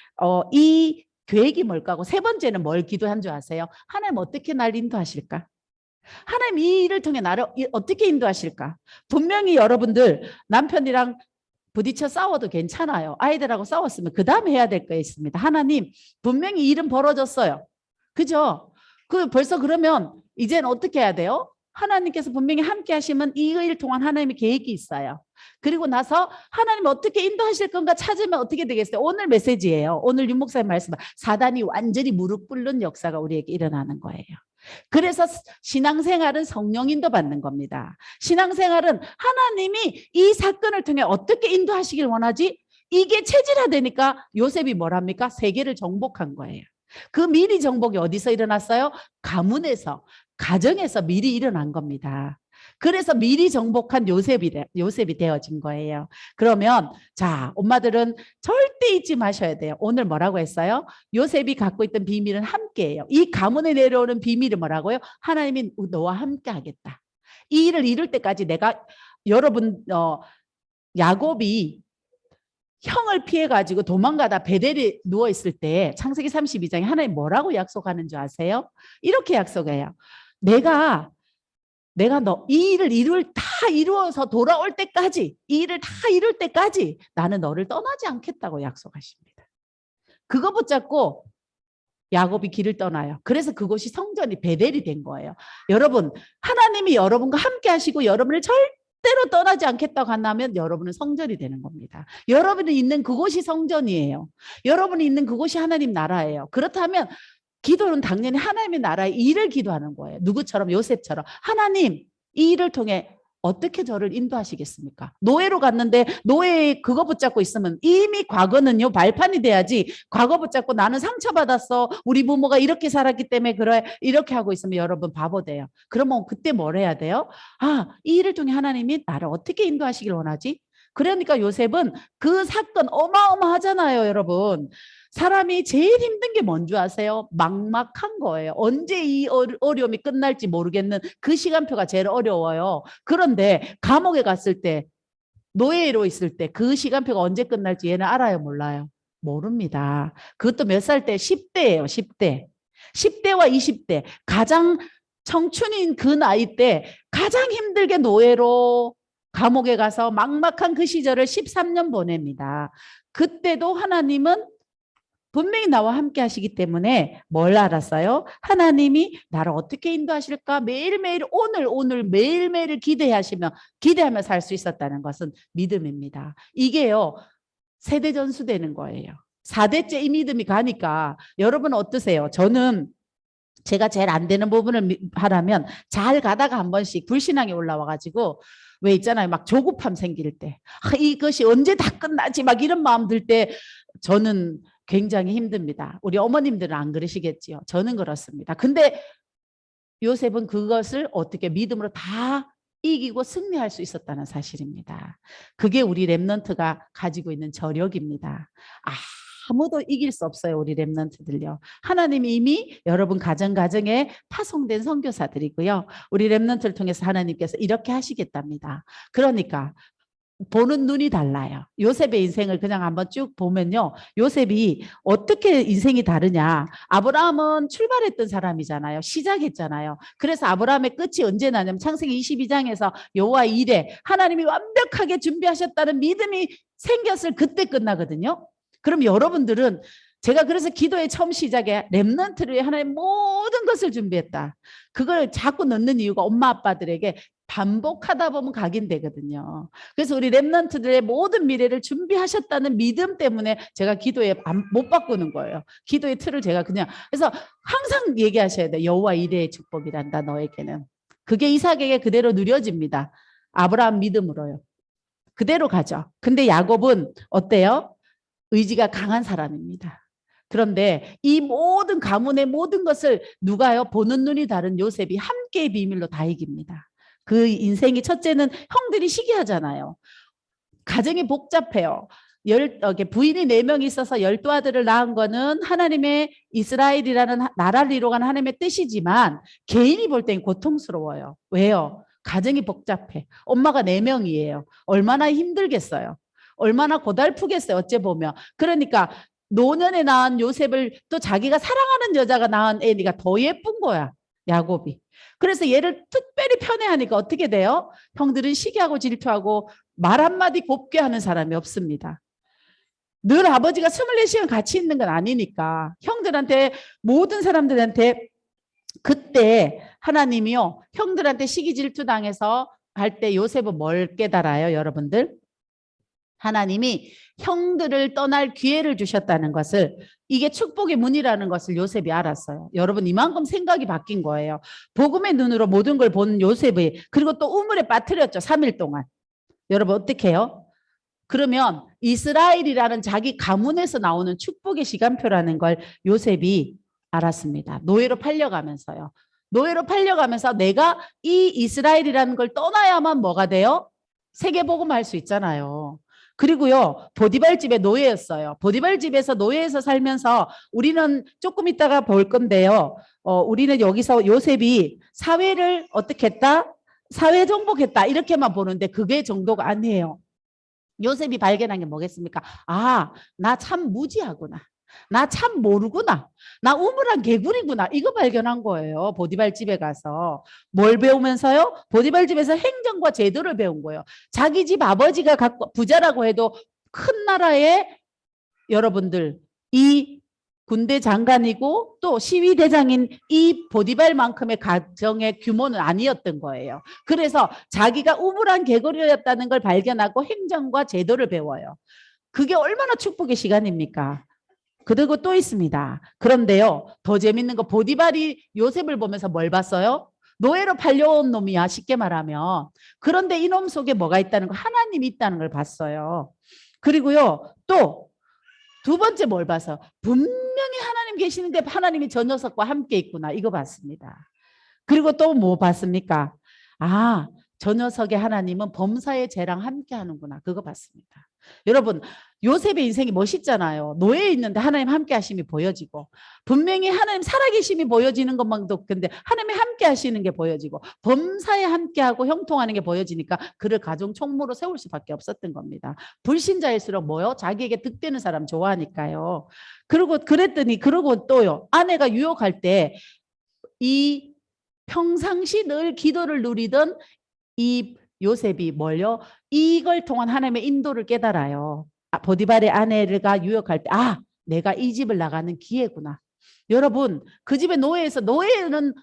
이 계획이 뭘까 하고, 세 번째는 뭘 기도한 줄 아세요? 하나님 어떻게 날 인도하실까? 하나님 이 일을 통해 나를 어떻게 인도하실까? 분명히 여러분들 남편이랑 부딪혀 싸워도 괜찮아요. 아이들하고 싸웠으면 그 다음에 해야 될 거 있습니다. 하나님 분명히 일은 벌어졌어요. 그죠? 벌써 그러면 이제는 어떻게 해야 돼요? 하나님께서 분명히 함께 하시면 이 일 동안 하나님의 계획이 있어요. 그리고 나서 하나님 어떻게 인도하실 건가 찾으면 어떻게 되겠어요? 오늘 메시지예요. 오늘 윤 목사님 말씀, 사단이 완전히 무릎 꿇는 역사가 우리에게 일어나는 거예요. 그래서 신앙생활은 성령 인도 받는 겁니다. 신앙생활은 하나님이 이 사건을 통해 어떻게 인도하시길 원하지? 이게 체질화되니까 요셉이 뭘 합니까? 세계를 정복한 거예요. 그 미리 정복이 어디서 일어났어요? 가문에서, 가정에서 미리 일어난 겁니다. 그래서 미리 정복한 요셉이 되어진 거예요. 그러면 자, 엄마들은 절대 잊지 마셔야 돼요. 오늘 뭐라고 했어요? 요셉이 갖고 있던 비밀은 함께예요. 이 가문에 내려오는 비밀이 뭐라고요? 하나님이 너와 함께 하겠다. 이 일을 이룰 때까지 내가, 여러분 야곱이 형을 피해가지고 도망가다 베델에 누워있을 때 창세기 32장에 하나님 뭐라고 약속하는 줄 아세요? 이렇게 약속해요. 내가 너 이 일을 다 이루어서 돌아올 때까지, 이 일을 다 이룰 때까지 나는 너를 떠나지 않겠다고 약속하십니다. 그거 붙잡고 야곱이 길을 떠나요. 그래서 그곳이 성전이 베델이 된 거예요. 여러분, 하나님이 여러분과 함께 하시고 여러분을 절대로 떠나지 않겠다고 한다면 여러분은 성전이 되는 겁니다. 여러분이 있는 그곳이 성전이에요. 여러분이 있는 그곳이 하나님 나라예요. 그렇다면 기도는 당연히 하나님의 나라의 일을 기도하는 거예요. 누구처럼? 요셉처럼. 하나님, 이 일을 통해 어떻게 저를 인도하시겠습니까? 노예로 갔는데 노예 그거 붙잡고 있으면 이미 과거는요 발판이 돼야지. 과거 붙잡고 나는 상처받았어. 우리 부모가 이렇게 살았기 때문에 그래. 이렇게 하고 있으면 여러분 바보 돼요. 그러면 그때 뭘 해야 돼요? 이 일을 통해 하나님이 나를 어떻게 인도하시길 원하지? 그러니까 요셉은 그 사건 어마어마하잖아요, 여러분. 사람이 제일 힘든 게 뭔지 아세요? 막막한 거예요. 언제 이 어려움이 끝날지 모르겠는 그 시간표가 제일 어려워요. 그런데 감옥에 갔을 때, 노예로 있을 때 그 시간표가 언제 끝날지 얘는 알아요, 몰라요? 모릅니다. 그것도 몇 살 때? 10대예요, 10대. 10대와 20대. 가장 청춘인 그 나이 때 가장 힘들게 노예로 감옥에 가서 막막한 그 시절을 13년 보냅니다. 그때도 하나님은 분명히 나와 함께 하시기 때문에 뭘 알았어요? 하나님이 나를 어떻게 인도하실까? 매일매일 오늘 매일매일 기대하며 살 수 있었다는 것은 믿음입니다. 이게요. 세대 전수되는 거예요. 4대째 이 믿음이 가니까 여러분 어떠세요? 저는 제가 제일 안 되는 부분을 하라면 잘 가다가 한 번씩 불신앙이 올라와가지고 왜 있잖아요. 막 조급함 생길 때 이것이 언제 다 끝나지 막 이런 마음 들 때 저는 굉장히 힘듭니다. 우리 어머님들은 안 그러시겠지요. 저는 그렇습니다. 근데 요셉은 그것을 어떻게 믿음으로 다 이기고 승리할 수 있었다는 사실입니다. 그게 우리 렘넌트가 가지고 있는 저력입니다. 아무도 이길 수 없어요. 우리 렘넌트들요. 하나님이 이미 여러분 가정에 파송된 선교사들이고요. 우리 렘넌트를 통해서 하나님께서 이렇게 하시겠답니다. 그러니까 보는 눈이 달라요. 요셉의 인생을 그냥 한번 쭉 보면요. 요셉이 어떻게 인생이 다르냐. 아브라함은 출발했던 사람이잖아요. 시작했잖아요. 그래서 아브라함의 끝이 언제 나냐면 창세기 22장에서 여호와 이레 하나님이 완벽하게 준비하셨다는 믿음이 생겼을 그때 끝나거든요. 그럼 여러분들은 제가 그래서 기도의 처음 시작에 렘넌트를 위해 하나님 모든 것을 준비했다. 그걸 자꾸 넣는 이유가 엄마 아빠들에게 반복하다 보면 각인되거든요. 그래서 우리 렘넌트들의 모든 미래를 준비하셨다는 믿음 때문에 제가 기도에 못 바꾸는 거예요. 기도의 틀을 제가 그냥 그래서 항상 얘기하셔야 돼요. 여호와 이레의 축복이란다 너에게는. 그게 이삭에게 그대로 누려집니다. 아브라함 믿음으로요. 그대로 가죠. 근데 야곱은 어때요? 의지가 강한 사람입니다. 그런데 이 모든 가문의 모든 것을 누가요? 보는 눈이 다른 요셉이 함께의 비밀로 다 이깁니다. 그 인생이 첫째는 형들이 시기하잖아요. 가정이 복잡해요. 부인이 4명이 있어서 12아들을 낳은 거는 하나님의 이스라엘이라는 나라를 이루어가는 하나님의 뜻이지만 개인이 볼 땐 고통스러워요. 왜요? 가정이 복잡해. 엄마가 4명이에요. 얼마나 힘들겠어요. 얼마나 고달프겠어요. 어째 보면. 그러니까 노년에 낳은 요셉을 또 자기가 사랑하는 여자가 낳은 애니가 더 예쁜 거야. 야곱이. 그래서 얘를 특별히 편애하니까 어떻게 돼요? 형들은 시기하고 질투하고 말 한마디 곱게 하는 사람이 없습니다. 늘 아버지가 24시간 같이 있는 건 아니니까 형들한테 모든 사람들한테 그때 하나님이요. 형들한테 시기 질투 당해서 할 때 요셉은 뭘 깨달아요, 여러분들? 하나님이 형들을 떠날 기회를 주셨다는 것을 이게 축복의 문이라는 것을 요셉이 알았어요. 여러분 이만큼 생각이 바뀐 거예요. 복음의 눈으로 모든 걸 본 요셉이 그리고 또 우물에 빠뜨렸죠. 3일 동안. 여러분 어떻게 해요? 그러면 이스라엘이라는 자기 가문에서 나오는 축복의 시간표라는 걸 요셉이 알았습니다. 노예로 팔려가면서요. 노예로 팔려가면서 내가 이 이스라엘이라는 걸 떠나야만 뭐가 돼요? 세계복음할 수 있잖아요. 그리고요, 보디발 집의 노예였어요. 보디발 집에서 노예에서 살면서 우리는 조금 있다가 볼 건데요. 우리는 여기서 요셉이 사회를 어떻게 했다? 사회 정복했다. 이렇게만 보는데 그게 정도가 아니에요. 요셉이 발견한 게 뭐겠습니까? 나 참 무지하구나. 나 참 모르구나. 나 우물한 개구리구나. 이거 발견한 거예요. 보디발 집에 가서. 뭘 배우면서요? 보디발 집에서 행정과 제도를 배운 거예요. 자기 집 아버지가 부자라고 해도 큰 나라의 여러분들 이 군대 장관이고 또 시위대장인 이 보디발만큼의 가정의 규모는 아니었던 거예요. 그래서 자기가 우물한 개구리였다는 걸 발견하고 행정과 제도를 배워요. 그게 얼마나 축복의 시간입니까? 그리고 또 있습니다. 그런데요, 더 재밌는 거 보디발이 요셉을 보면서 뭘 봤어요? 노예로 팔려온 놈이야, 쉽게 말하면. 그런데 이놈 속에 뭐가 있다는 거, 하나님이 있다는 걸 봤어요. 그리고요, 또 두 번째 뭘 봐서 분명히 하나님 계시는데 하나님이 저 녀석과 함께 있구나, 이거 봤습니다. 그리고 또 뭐 봤습니까? 아, 저 녀석의 하나님은 범사의 죄랑 함께 하는구나, 그거 봤습니다. 여러분, 요셉의 인생이 멋있잖아요. 노예에 있는데 하나님 함께 하심이 보여지고, 분명히 하나님 살아계심이 보여지는 것만도, 근데 하나님이 함께 하시는 게 보여지고, 범사에 함께하고 형통하는 게 보여지니까 그를 가정 총무로 세울 수밖에 없었던 겁니다. 불신자일수록 뭐요? 자기에게 득되는 사람 좋아하니까요. 그리고 그랬더니, 그러고 또요, 아내가 유혹할 때 이 평상시 늘 기도를 누리던 이 요셉이 뭘요? 이걸 통한 하나님의 인도를 깨달아요. 보디발의 아내가 유혹할 때, 아, 내가 이 집을 나가는 기회구나. 여러분, 그 집의 노예에서, 노예는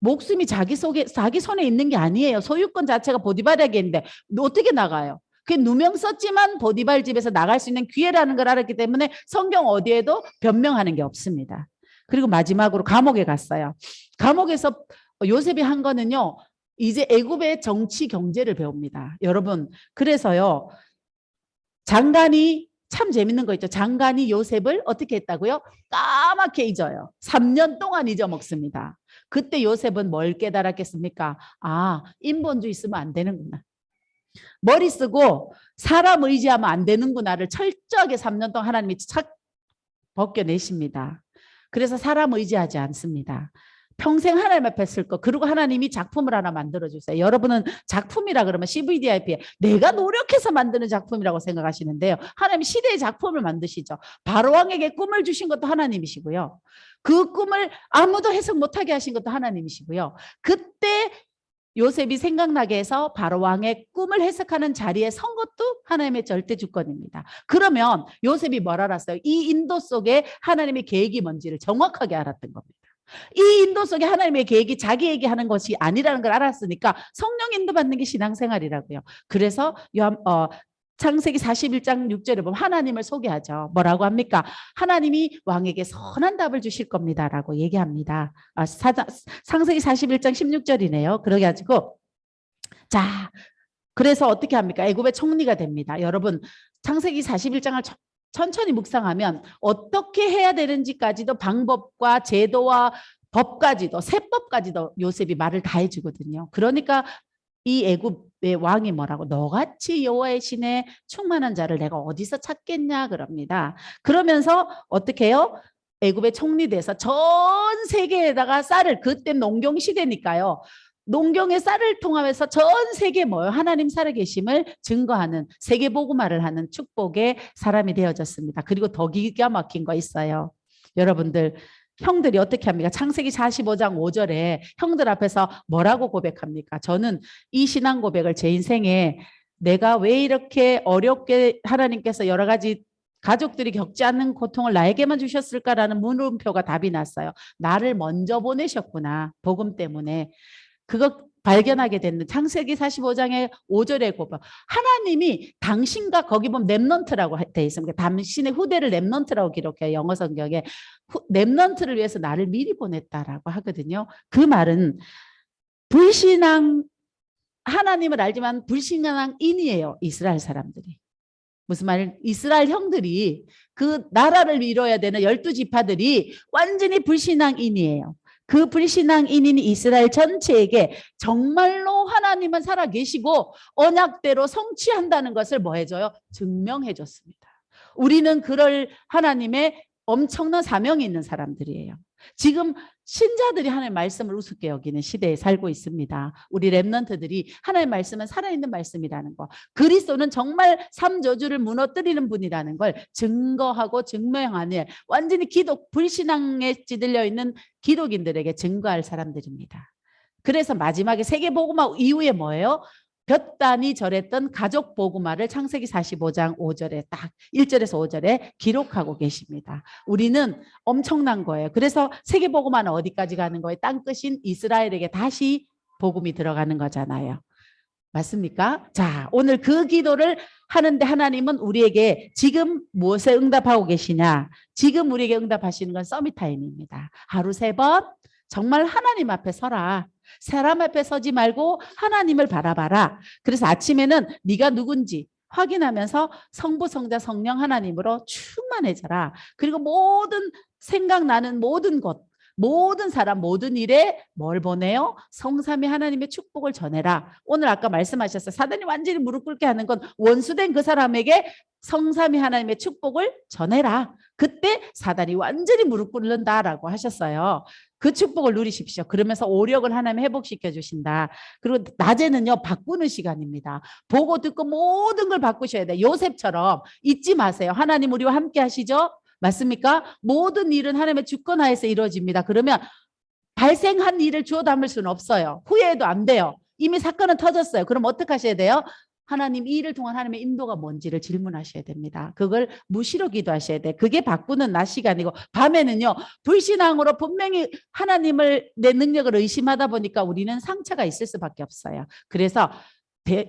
목숨이 자기 손에 있는 게 아니에요. 소유권 자체가 보디발에게 있는데 어떻게 나가요? 그게 누명 썼지만 보디발 집에서 나갈 수 있는 기회라는 걸 알았기 때문에 성경 어디에도 변명하는 게 없습니다. 그리고 마지막으로 감옥에 갔어요. 감옥에서 요셉이 한 거는요, 이제 애굽의 정치 경제를 배웁니다. 여러분, 그래서요, 장관이, 참 재밌는 거 있죠. 장관이 요셉을 어떻게 했다고요? 까맣게 잊어요. 3년 동안 잊어먹습니다. 그때 요셉은 뭘 깨달았겠습니까? 아, 인본주의 쓰면 안 되는구나. 머리 쓰고 사람 의지하면 안 되는구나를 철저하게 3년 동안 하나님이 착 벗겨내십니다. 그래서 사람 의지하지 않습니다. 평생 하나님 앞에 쓸 거. 그리고 하나님이 작품을 하나 만들어주세요. 여러분은 작품이라 그러면 CVDIP에 내가 노력해서 만드는 작품이라고 생각하시는데요. 하나님이 시대의 작품을 만드시죠. 바로왕에게 꿈을 주신 것도 하나님이시고요. 그 꿈을 아무도 해석 못하게 하신 것도 하나님이시고요. 그때 요셉이 생각나게 해서 바로왕의 꿈을 해석하는 자리에 선 것도 하나님의 절대 주권입니다. 그러면 요셉이 뭘 알았어요? 이 인도 속에 하나님의 계획이 뭔지를 정확하게 알았던 겁니다. 이 인도 속에 하나님의 계획이 자기에게 하는 것이 아니라는 걸 알았으니까 성령 인도받는 게 신앙생활이라고요. 그래서 창세기 41장 6절에 보면 하나님을 소개하죠. 뭐라고 합니까? 하나님이 왕에게 선한 답을 주실 겁니다라고 얘기합니다. 창세기 41장 16절이네요. 그래가지고 자, 그래서 어떻게 합니까? 애굽의 총리가 됩니다. 여러분, 창세기 41장을 천천히 묵상하면 어떻게 해야 되는지까지도 방법과 제도와 법까지도, 세법까지도 요셉이 말을 다 해주거든요. 그러니까 이 애굽의 왕이 뭐라고? 너같이 여호와의 신에 충만한 자를 내가 어디서 찾겠냐 그럽니다. 그러면서 어떻게 해요? 애굽의 총리 돼서 전 세계에다가 쌀을, 그때 농경 시대니까요. 농경의 쌀을 통하면서 전 세계 뭐요? 하나님 살아계심을 증거하는 세계복음화를 하는 축복의 사람이 되어졌습니다. 그리고 더 기가 막힌 거 있어요. 여러분들, 형들이 어떻게 합니까? 창세기 45장 5절에 형들 앞에서 뭐라고 고백합니까? 저는 이 신앙 고백을 제 인생에 내가 왜 이렇게 어렵게 하나님께서 여러 가지 가족들이 겪지 않는 고통을 나에게만 주셨을까라는 물음표가 답이 났어요. 나를 먼저 보내셨구나. 복음 때문에. 그거 발견하게 됐는 창세기 45장의 5절의 고백. 하나님이 당신과, 거기 보면 렘넌트라고 되어 있습니다. 당신의 후대를 렘넌트라고 기록해요. 영어 성경에. 렘넌트를 위해서 나를 미리 보냈다라고 하거든요. 그 말은 불신앙, 하나님을 알지만 불신앙인이에요. 이스라엘 사람들이. 무슨 말? 이스라엘 형들이, 그 나라를 이뤄야 되는 12지파들이 완전히 불신앙인이에요. 그 불신앙인인 이스라엘 전체에게 정말로 하나님은 살아계시고 언약대로 성취한다는 것을 뭐 해줘요? 증명해 줬습니다. 우리는 그럴 하나님의 엄청난 사명이 있는 사람들이에요. 지금 신자들이 하나님의 말씀을 우습게 여기는 시대에 살고 있습니다. 우리 렘넌트들이 하나님의 말씀은 살아있는 말씀이라는 거, 그리스도는 정말 삼저주를 무너뜨리는 분이라는 걸 증거하고 증명하는, 완전히 불신앙에 찌들려 있는 기독인들에게 증거할 사람들입니다. 그래서 마지막에 세계복음화 이후에 뭐예요? 볕단이 절했던 가족 복음화를 창세기 45장 5절에 딱 1절에서 5절에 기록하고 계십니다. 우리는 엄청난 거예요. 그래서 세계 복음화는 어디까지 가는 거예요? 땅끝인 이스라엘에게 다시 복음이 들어가는 거잖아요. 맞습니까? 자, 오늘 그 기도를 하는데 하나님은 우리에게 지금 무엇에 응답하고 계시냐? 지금 우리에게 응답하시는 건 서밋타임입니다. 하루 3번 정말 하나님 앞에 서라. 사람 앞에 서지 말고 하나님을 바라봐라. 그래서 아침에는 네가 누군지 확인하면서 성부, 성자, 성령 하나님으로 충만해져라. 그리고 모든 생각나는 모든 것, 모든 사람, 모든 일에 뭘 보내요? 성삼위 하나님의 축복을 전해라. 오늘 아까 말씀하셨어요. 사단이 완전히 무릎 꿇게 하는 건 원수된 그 사람에게 성삼위 하나님의 축복을 전해라. 그때 사단이 완전히 무릎 꿇는다라고 하셨어요. 그 축복을 누리십시오. 그러면서 오력을 하나님 회복시켜 주신다. 그리고 낮에는요, 바꾸는 시간입니다. 보고 듣고 모든 걸 바꾸셔야 돼요. 요셉처럼 잊지 마세요. 하나님 우리와 함께 하시죠? 맞습니까? 모든 일은 하나님의 주권하에서 이루어집니다. 그러면 발생한 일을 주워 담을 수는 없어요. 후회해도 안 돼요. 이미 사건은 터졌어요. 그럼 어떻게 하셔야 돼요? 하나님, 이 일을 통한 하나님의 인도가 뭔지를 질문하셔야 됩니다. 그걸 무시로 기도하셔야 돼. 그게 바꾸는 낮 시간이고, 밤에는요, 불신앙으로 분명히 하나님을 내 능력을 의심하다 보니까 우리는 상처가 있을 수밖에 없어요. 그래서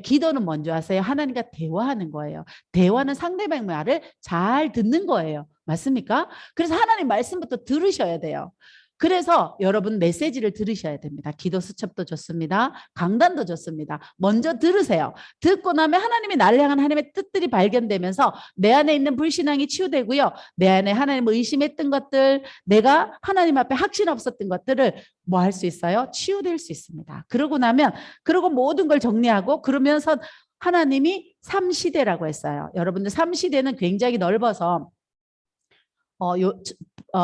기도는 먼저 하세요. 하나님과 대화하는 거예요. 대화는 상대방의 말을 잘 듣는 거예요. 맞습니까? 그래서 하나님 말씀부터 들으셔야 돼요. 그래서 여러분 메시지를 들으셔야 됩니다. 기도 수첩도 좋습니다. 강단도 좋습니다. 먼저 들으세요. 듣고 나면 하나님이 나를 향한 하나님의 뜻들이 발견되면서 내 안에 있는 불신앙이 치유되고요. 내 안에 하나님을 의심했던 것들, 내가 하나님 앞에 확신 없었던 것들을 뭐 할 수 있어요? 치유될 수 있습니다. 그러고 나면, 그리고 모든 걸 정리하고 그러면서 하나님이 3시대라고 했어요. 여러분들 3시대는 굉장히 넓어서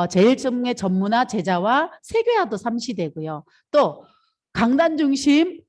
제일 중에 전문화, 제자와 세계화도 3시대고요. 또 강단 중심,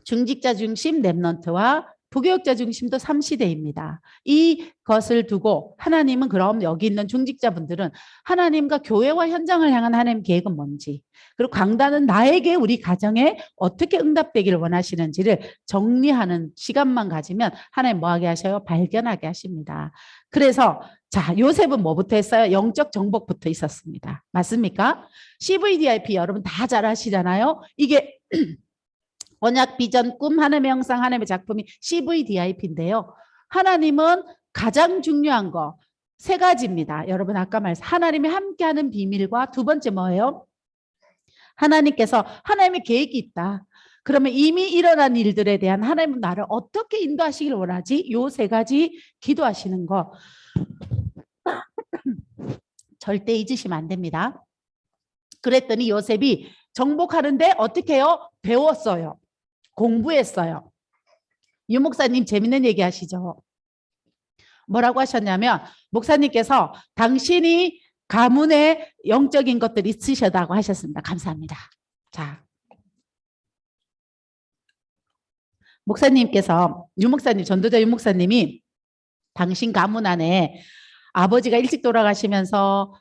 중직자 중심, 랩넌트와 부교육자 중심도 3시대입니다. 이것을 두고 하나님은 그럼 여기 있는 중직자분들은 하나님과 교회와 현장을 향한 하나님 계획은 뭔지, 그리고 강단은 나에게 우리 가정에 어떻게 응답되기를 원하시는지를 정리하는 시간만 가지면 하나님 뭐하게 하셔요? 발견하게 하십니다. 그래서 자, 요셉은 뭐부터 했어요? 영적 정복부터 있었습니다. 맞습니까? CVDIP 여러분 다 잘 아시잖아요. 이게 언약, 비전, 꿈, 하나님의 형상, 하나님의 작품이 CVDIP인데요. 하나님은 가장 중요한 거 세 가지입니다. 여러분 아까 말씀 하나님이 함께하는 비밀과 두 번째 뭐예요? 하나님께서 하나님의 계획이 있다. 그러면 이미 일어난 일들에 대한 하나님은 나를 어떻게 인도하시길 원하지? 요 세 가지 기도하시는 거 절대 잊으시면 안 됩니다. 그랬더니 요셉이 정복하는데 어떻게 해요? 배웠어요. 공부했어요. 유 목사님 재밌는 얘기 하시죠? 뭐라고 하셨냐면 목사님께서 당신이 가문에 영적인 것들이 있으셨다고 하셨습니다. 감사합니다. 자, 목사님께서 유 목사님, 전도자 유 목사님이 당신 가문 안에 아버지가 일찍 돌아가시면서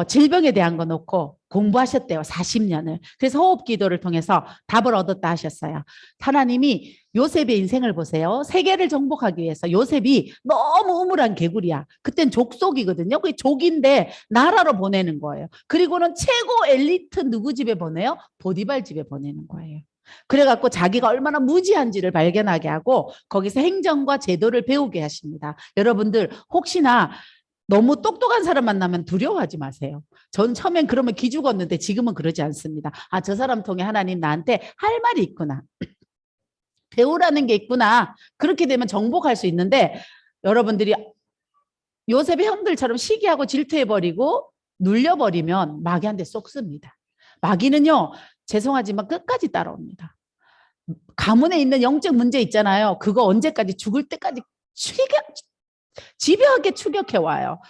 질병에 대한 거 놓고 공부하셨대요. 40년을. 그래서 호흡 기도를 통해서 답을 얻었다 하셨어요. 하나님이 요셉의 인생을 보세요. 세계를 정복하기 위해서 요셉이 너무 우물한 개구리야. 그땐 족속이거든요. 그게 족인데 나라로 보내는 거예요. 그리고는 최고 엘리트 누구 집에 보내요? 보디발 집에 보내는 거예요. 그래갖고 자기가 얼마나 무지한지를 발견하게 하고 거기서 행정과 제도를 배우게 하십니다. 여러분들 혹시나 너무 똑똑한 사람 만나면 두려워하지 마세요. 전 처음엔 그러면 기죽었는데 지금은 그러지 않습니다. 아, 저 사람 통해 하나님 나한테 할 말이 있구나. 배우라는 게 있구나. 그렇게 되면 정복할 수 있는데 여러분들이 요셉의 형들처럼 시기하고 질투해버리고 눌려버리면 마귀한테 쏙습니다. 마귀는요. 죄송하지만 끝까지 따라옵니다. 가문에 있는 영적 문제 있잖아요. 그거 언제까지 죽을 때까지 집요하게 추격해 와요.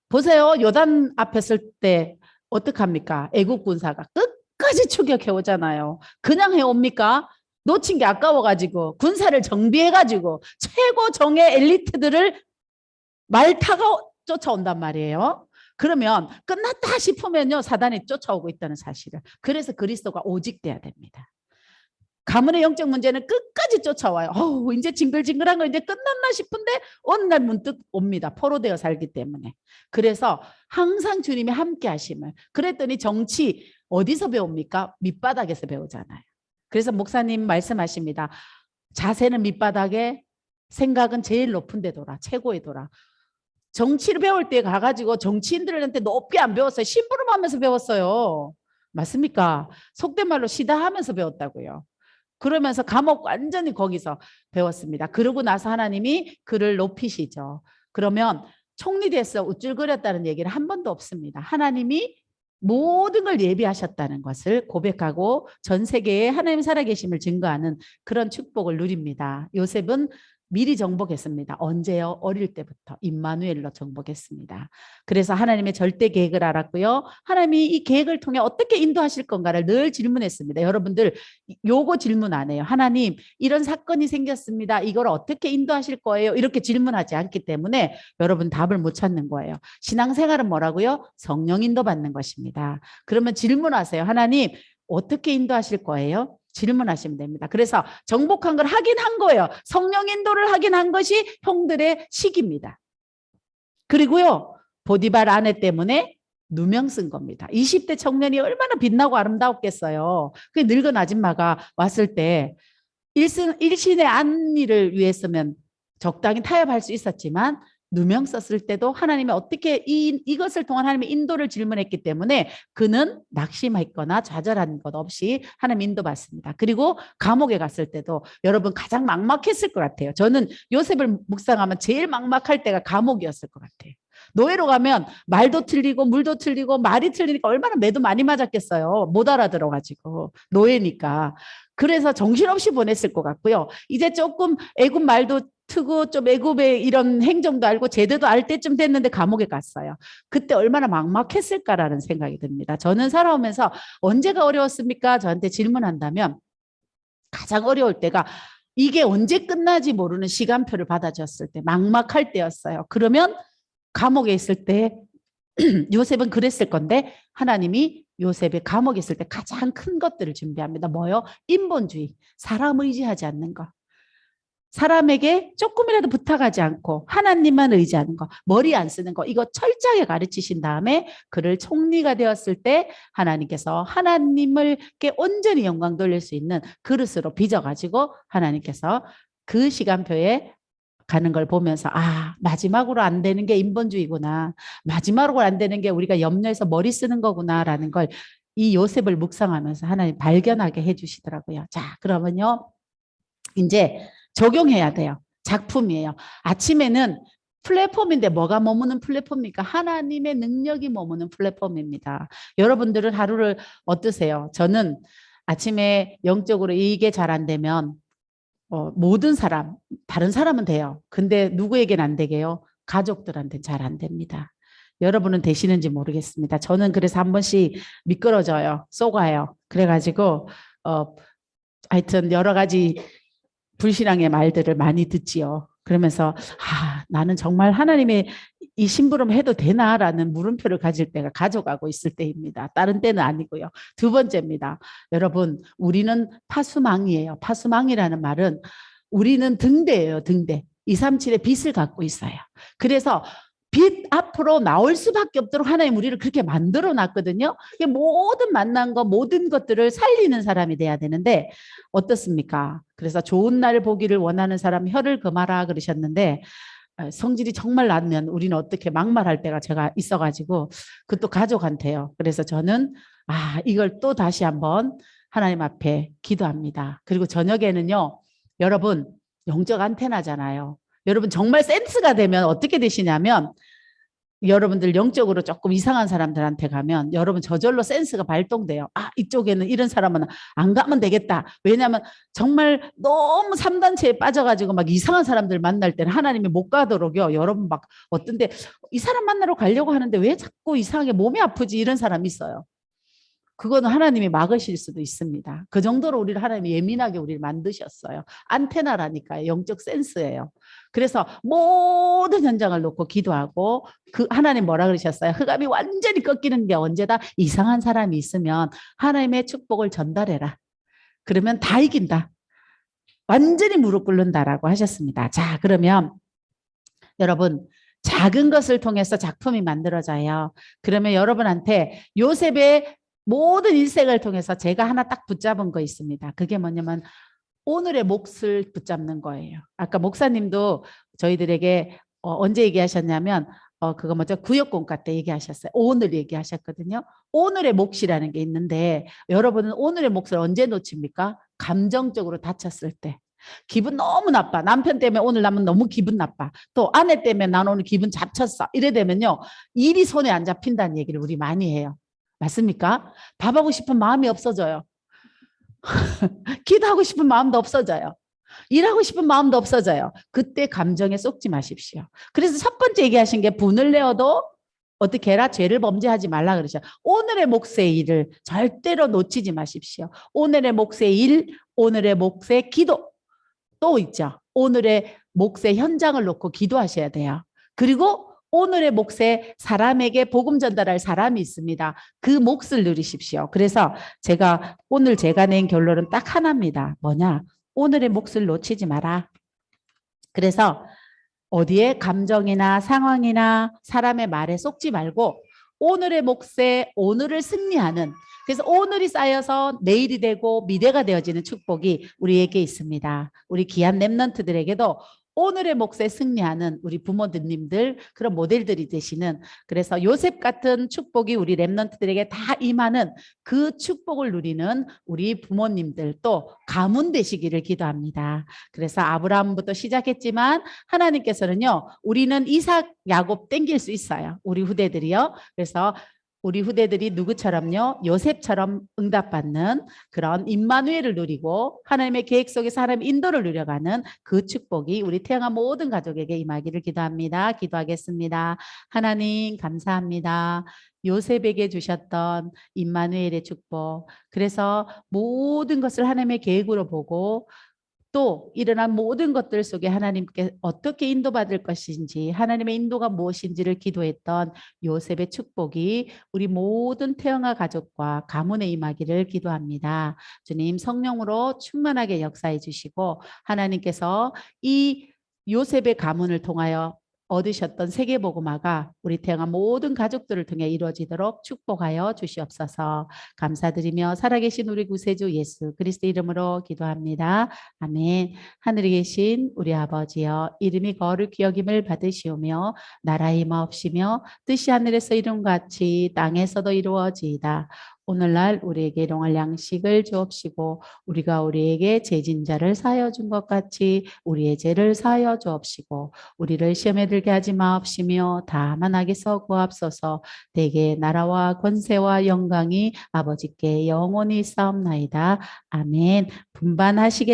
보세요. 요단 앞에 설 때 어떡합니까? 애국 군사가 끝까지 추격해 오잖아요. 그냥 해옵니까? 놓친 게 아까워가지고 군사를 정비해가지고 최고 정예 엘리트들을 말 타고 쫓아온단 말이에요. 그러면 끝났다 싶으면요. 사단이 쫓아오고 있다는 사실을. 그래서 그리스도가 오직 돼야 됩니다. 가문의 영적 문제는 끝까지 쫓아와요. 이제 징글징글한 거 이제 끝났나 싶은데 어느 날 문득 옵니다. 포로되어 살기 때문에. 그래서 항상 주님이 함께 하심을. 그랬더니 정치 어디서 배웁니까? 밑바닥에서 배우잖아요. 그래서 목사님 말씀하십니다. 자세는 밑바닥에, 생각은 제일 높은 데 둬라. 최고에 둬라. 정치를 배울 때 가가지고 정치인들한테 높게 안 배웠어요. 심부름하면서 배웠어요. 맞습니까? 속된 말로 시다 하면서 배웠다고요. 그러면서 감옥 완전히 거기서 배웠습니다. 그러고 나서 하나님이 그를 높이시죠. 그러면 총리돼서 우쭐거렸다는 얘기는 한 번도 없습니다. 하나님이 모든 걸 예비하셨다는 것을 고백하고 전 세계에 하나님 살아계심을 증거하는 그런 축복을 누립니다. 요셉은 미리 정복했습니다. 언제요? 어릴 때부터 임마누엘로 정복했습니다. 그래서 하나님의 절대 계획을 알았고요. 하나님이 이 계획을 통해 어떻게 인도하실 건가를 늘 질문했습니다. 여러분들 요거 질문 안 해요. 하나님 이런 사건이 생겼습니다. 이걸 어떻게 인도하실 거예요? 이렇게 질문하지 않기 때문에 여러분 답을 못 찾는 거예요. 신앙생활은 뭐라고요? 성령 인도 받는 것입니다. 그러면 질문하세요. 하나님 어떻게 인도하실 거예요? 질문하시면 됩니다. 그래서 정복한 걸 하긴 한 거예요. 성령 인도를 하긴 한 것이 형들의 시기입니다. 그리고요, 보디발 아내 때문에 누명 쓴 겁니다. 20대 청년이 얼마나 빛나고 아름다웠겠어요. 그 늙은 아줌마가 왔을 때 일신의 안위를 위해서면 적당히 타협할 수 있었지만 누명 썼을 때도 하나님이 어떻게 이것을 통한 하나님의 인도를 질문했기 때문에 그는 낙심했거나 좌절한 것 없이 하나님 인도받습니다. 그리고 감옥에 갔을 때도 여러분 가장 막막했을 것 같아요. 저는 요셉을 묵상하면 제일 막막할 때가 감옥이었을 것 같아요. 노예로 가면 말도 틀리고 물도 틀리고 말이 틀리니까 얼마나 매도 많이 맞았겠어요. 못 알아들어가지고 노예니까. 그래서 정신없이 보냈을 것 같고요. 이제 조금 애굽 말도 트고 좀 애굽의 이런 행정도 알고 제대도 알 때쯤 됐는데 감옥에 갔어요. 그때 얼마나 막막했을까라는 생각이 듭니다. 저는 살아오면서 언제가 어려웠습니까? 저한테 질문한다면 가장 어려울 때가 이게 언제 끝나지 모르는 시간표를 받아줬을 때 막막할 때였어요. 그러면 감옥에 있을 때 요셉은 그랬을 건데 하나님이 요셉이 감옥에 있을 때 가장 큰 것들을 준비합니다. 뭐요? 인본주의, 사람 의지하지 않는 것. 사람에게 조금이라도 부탁하지 않고 하나님만 의지하는 거, 머리 안 쓰는 거, 이거 철저하게 가르치신 다음에 그를 총리가 되었을 때 하나님께서 하나님을께 온전히 영광 돌릴 수 있는 그릇으로 빚어가지고 하나님께서 그 시간표에 가는 걸 보면서 아, 마지막으로 안 되는 게 인본주의구나. 마지막으로 안 되는 게 우리가 염려해서 머리 쓰는 거구나라는 걸 이 요셉을 묵상하면서 하나님 발견하게 해주시더라고요. 자, 그러면요. 이제 적용해야 돼요. 작품이에요. 아침에는 플랫폼인데 뭐가 머무는 플랫폼입니까? 하나님의 능력이 머무는 플랫폼입니다. 여러분들은 하루를 어떠세요? 저는 아침에 영적으로 이게 잘 안 되면 모든 사람, 다른 사람은 돼요. 근데 누구에겐 안 되게요? 가족들한테 잘 안 됩니다. 여러분은 되시는지 모르겠습니다. 저는 그래서 한 번씩 미끄러져요. 쏘가요. 그래가지고 하여튼 여러 가지 불신앙의 말들을 많이 듣지요. 그러면서 나는 정말 하나님의 이 심부름 해도 되나라는 물음표를 가질 때가 가져가고 있을 때입니다. 다른 때는 아니고요. 두 번째입니다. 여러분 우리는 파수망이에요. 파수망이라는 말은 우리는 등대예요. 등대. 237의 빛을 갖고 있어요. 그래서 빛 앞으로 나올 수밖에 없도록 하나님 우리를 그렇게 만들어 놨거든요. 모든 만난 거 모든 것들을 살리는 사람이 돼야 되는데 어떻습니까? 그래서 좋은 날 보기를 원하는 사람 혀를 금하라 그러셨는데 성질이 정말 나면 우리는 어떻게 막말할 때가 제가 있어가지고 그것도 가족한테요. 그래서 저는 이걸 또 다시 한번 하나님 앞에 기도합니다. 그리고 저녁에는요. 여러분 영적 안테나잖아요. 여러분 정말 센스가 되면 어떻게 되시냐면 여러분들 영적으로 조금 이상한 사람들한테 가면 여러분 저절로 센스가 발동돼요. 이쪽에는 이런 사람은 안 가면 되겠다. 왜냐하면 정말 너무 3단체에 빠져가지고 막 이상한 사람들 만날 때는 하나님이 못 가도록요. 여러분 막 어떤데 이 사람 만나러 가려고 하는데 왜 자꾸 이상하게 몸이 아프지 이런 사람이 있어요. 그거는 하나님이 막으실 수도 있습니다. 그 정도로 우리를 하나님이 예민하게 우리를 만드셨어요. 안테나라니까요. 영적 센스예요. 그래서 모든 현장을 놓고 기도하고 그 하나님 뭐라 그러셨어요? 흑암이 완전히 꺾이는 게 언제다? 이상한 사람이 있으면 하나님의 축복을 전달해라. 그러면 다 이긴다. 완전히 무릎 꿇는다라고 하셨습니다. 자, 그러면 여러분 작은 것을 통해서 작품이 만들어져요. 그러면 여러분한테 요셉의 모든 일생을 통해서 제가 하나 딱 붙잡은 거 있습니다. 그게 뭐냐면 오늘의 몫을 붙잡는 거예요. 아까 목사님도 저희들에게 언제 얘기하셨냐면 그거 뭐죠? 구역공과 때 얘기하셨어요. 오늘 얘기하셨거든요. 오늘의 몫이라는 게 있는데 여러분은 오늘의 몫을 언제 놓칩니까? 감정적으로 다쳤을 때. 기분 너무 나빠. 남편 때문에 오늘 나면 너무 기분 나빠. 또 아내 때문에 난 오늘 기분 잡쳤어. 이래 되면요. 일이 손에 안 잡힌다는 얘기를 우리 많이 해요. 맞습니까? 밥하고 싶은 마음이 없어져요. 기도하고 싶은 마음도 없어져요. 일하고 싶은 마음도 없어져요. 그때 감정에 쏙지 마십시오. 그래서 첫 번째 얘기하신 게 분을 내어도 어떻게 해라? 죄를 범죄하지 말라 그러죠. 오늘의 몫의 일을 절대로 놓치지 마십시오. 오늘의 몫의 일, 오늘의 몫의 기도 또 있죠. 오늘의 몫의 현장을 놓고 기도하셔야 돼요. 그리고 오늘의 몫에 사람에게 복음 전달할 사람이 있습니다. 그 몫을 누리십시오. 그래서 오늘 제가 낸 결론은 딱 하나입니다. 뭐냐? 오늘의 몫을 놓치지 마라. 그래서 어디에 감정이나 상황이나 사람의 말에 속지 말고 오늘의 몫에 오늘을 승리하는, 그래서 오늘이 쌓여서 내일이 되고 미래가 되어지는 축복이 우리에게 있습니다. 우리 귀한 렘넌트들에게도 오늘의 몫에 승리하는 우리 부모님들 그런 모델들이 되시는, 그래서 요셉 같은 축복이 우리 렘넌트들에게 다 임하는 그 축복을 누리는 우리 부모님들 또 가문 되시기를 기도합니다. 그래서 아브라함부터 시작했지만 하나님께서는요, 우리는 이삭, 야곱 땡길 수 있어요. 우리 후대들이요. 그래서 우리 후대들이 누구처럼요? 요셉처럼 응답받는 그런 임마누엘을 누리고 하나님의 계획 속에서 하나님의 인도를 누려가는 그 축복이 우리 태영아 모든 가족에게 임하기를 기도합니다. 기도하겠습니다. 하나님 감사합니다. 요셉에게 주셨던 임마누엘의 축복, 그래서 모든 것을 하나님의 계획으로 보고 또 일어난 모든 것들 속에 하나님께 어떻게 인도받을 것인지, 하나님의 인도가 무엇인지를 기도했던 요셉의 축복이 우리 모든 태영아 가족과 가문에 임하기를 기도합니다. 주님, 성령으로 충만하게 역사해 주시고 하나님께서 이 요셉의 가문을 통하여 얻으셨던 세계복음화가 우리 태영아 모든 가족들을 통해 이루어지도록 축복하여 주시옵소서. 감사드리며 살아계신 우리 구세주 예수 그리스도 이름으로 기도합니다. 아멘. 하늘에 계신 우리 아버지여, 이름이 거룩히 여김을 받으시오며 나라의 임하옵시며 뜻이 하늘에서 이룬같이 땅에서도 이루어지이다. 오늘날 우리에게 일용할 양식을 주옵시고 우리가 우리에게 죄진 자를 사하여 준 것 같이 우리의 죄를 사하여 주옵시고 우리를 시험에 들게 하지 마옵시며 다만 악에서 구하옵소서. 대개 나라와 권세와 영광이 아버지께 영원히 있사옵나이다. 아멘. 분반하시겠습니다.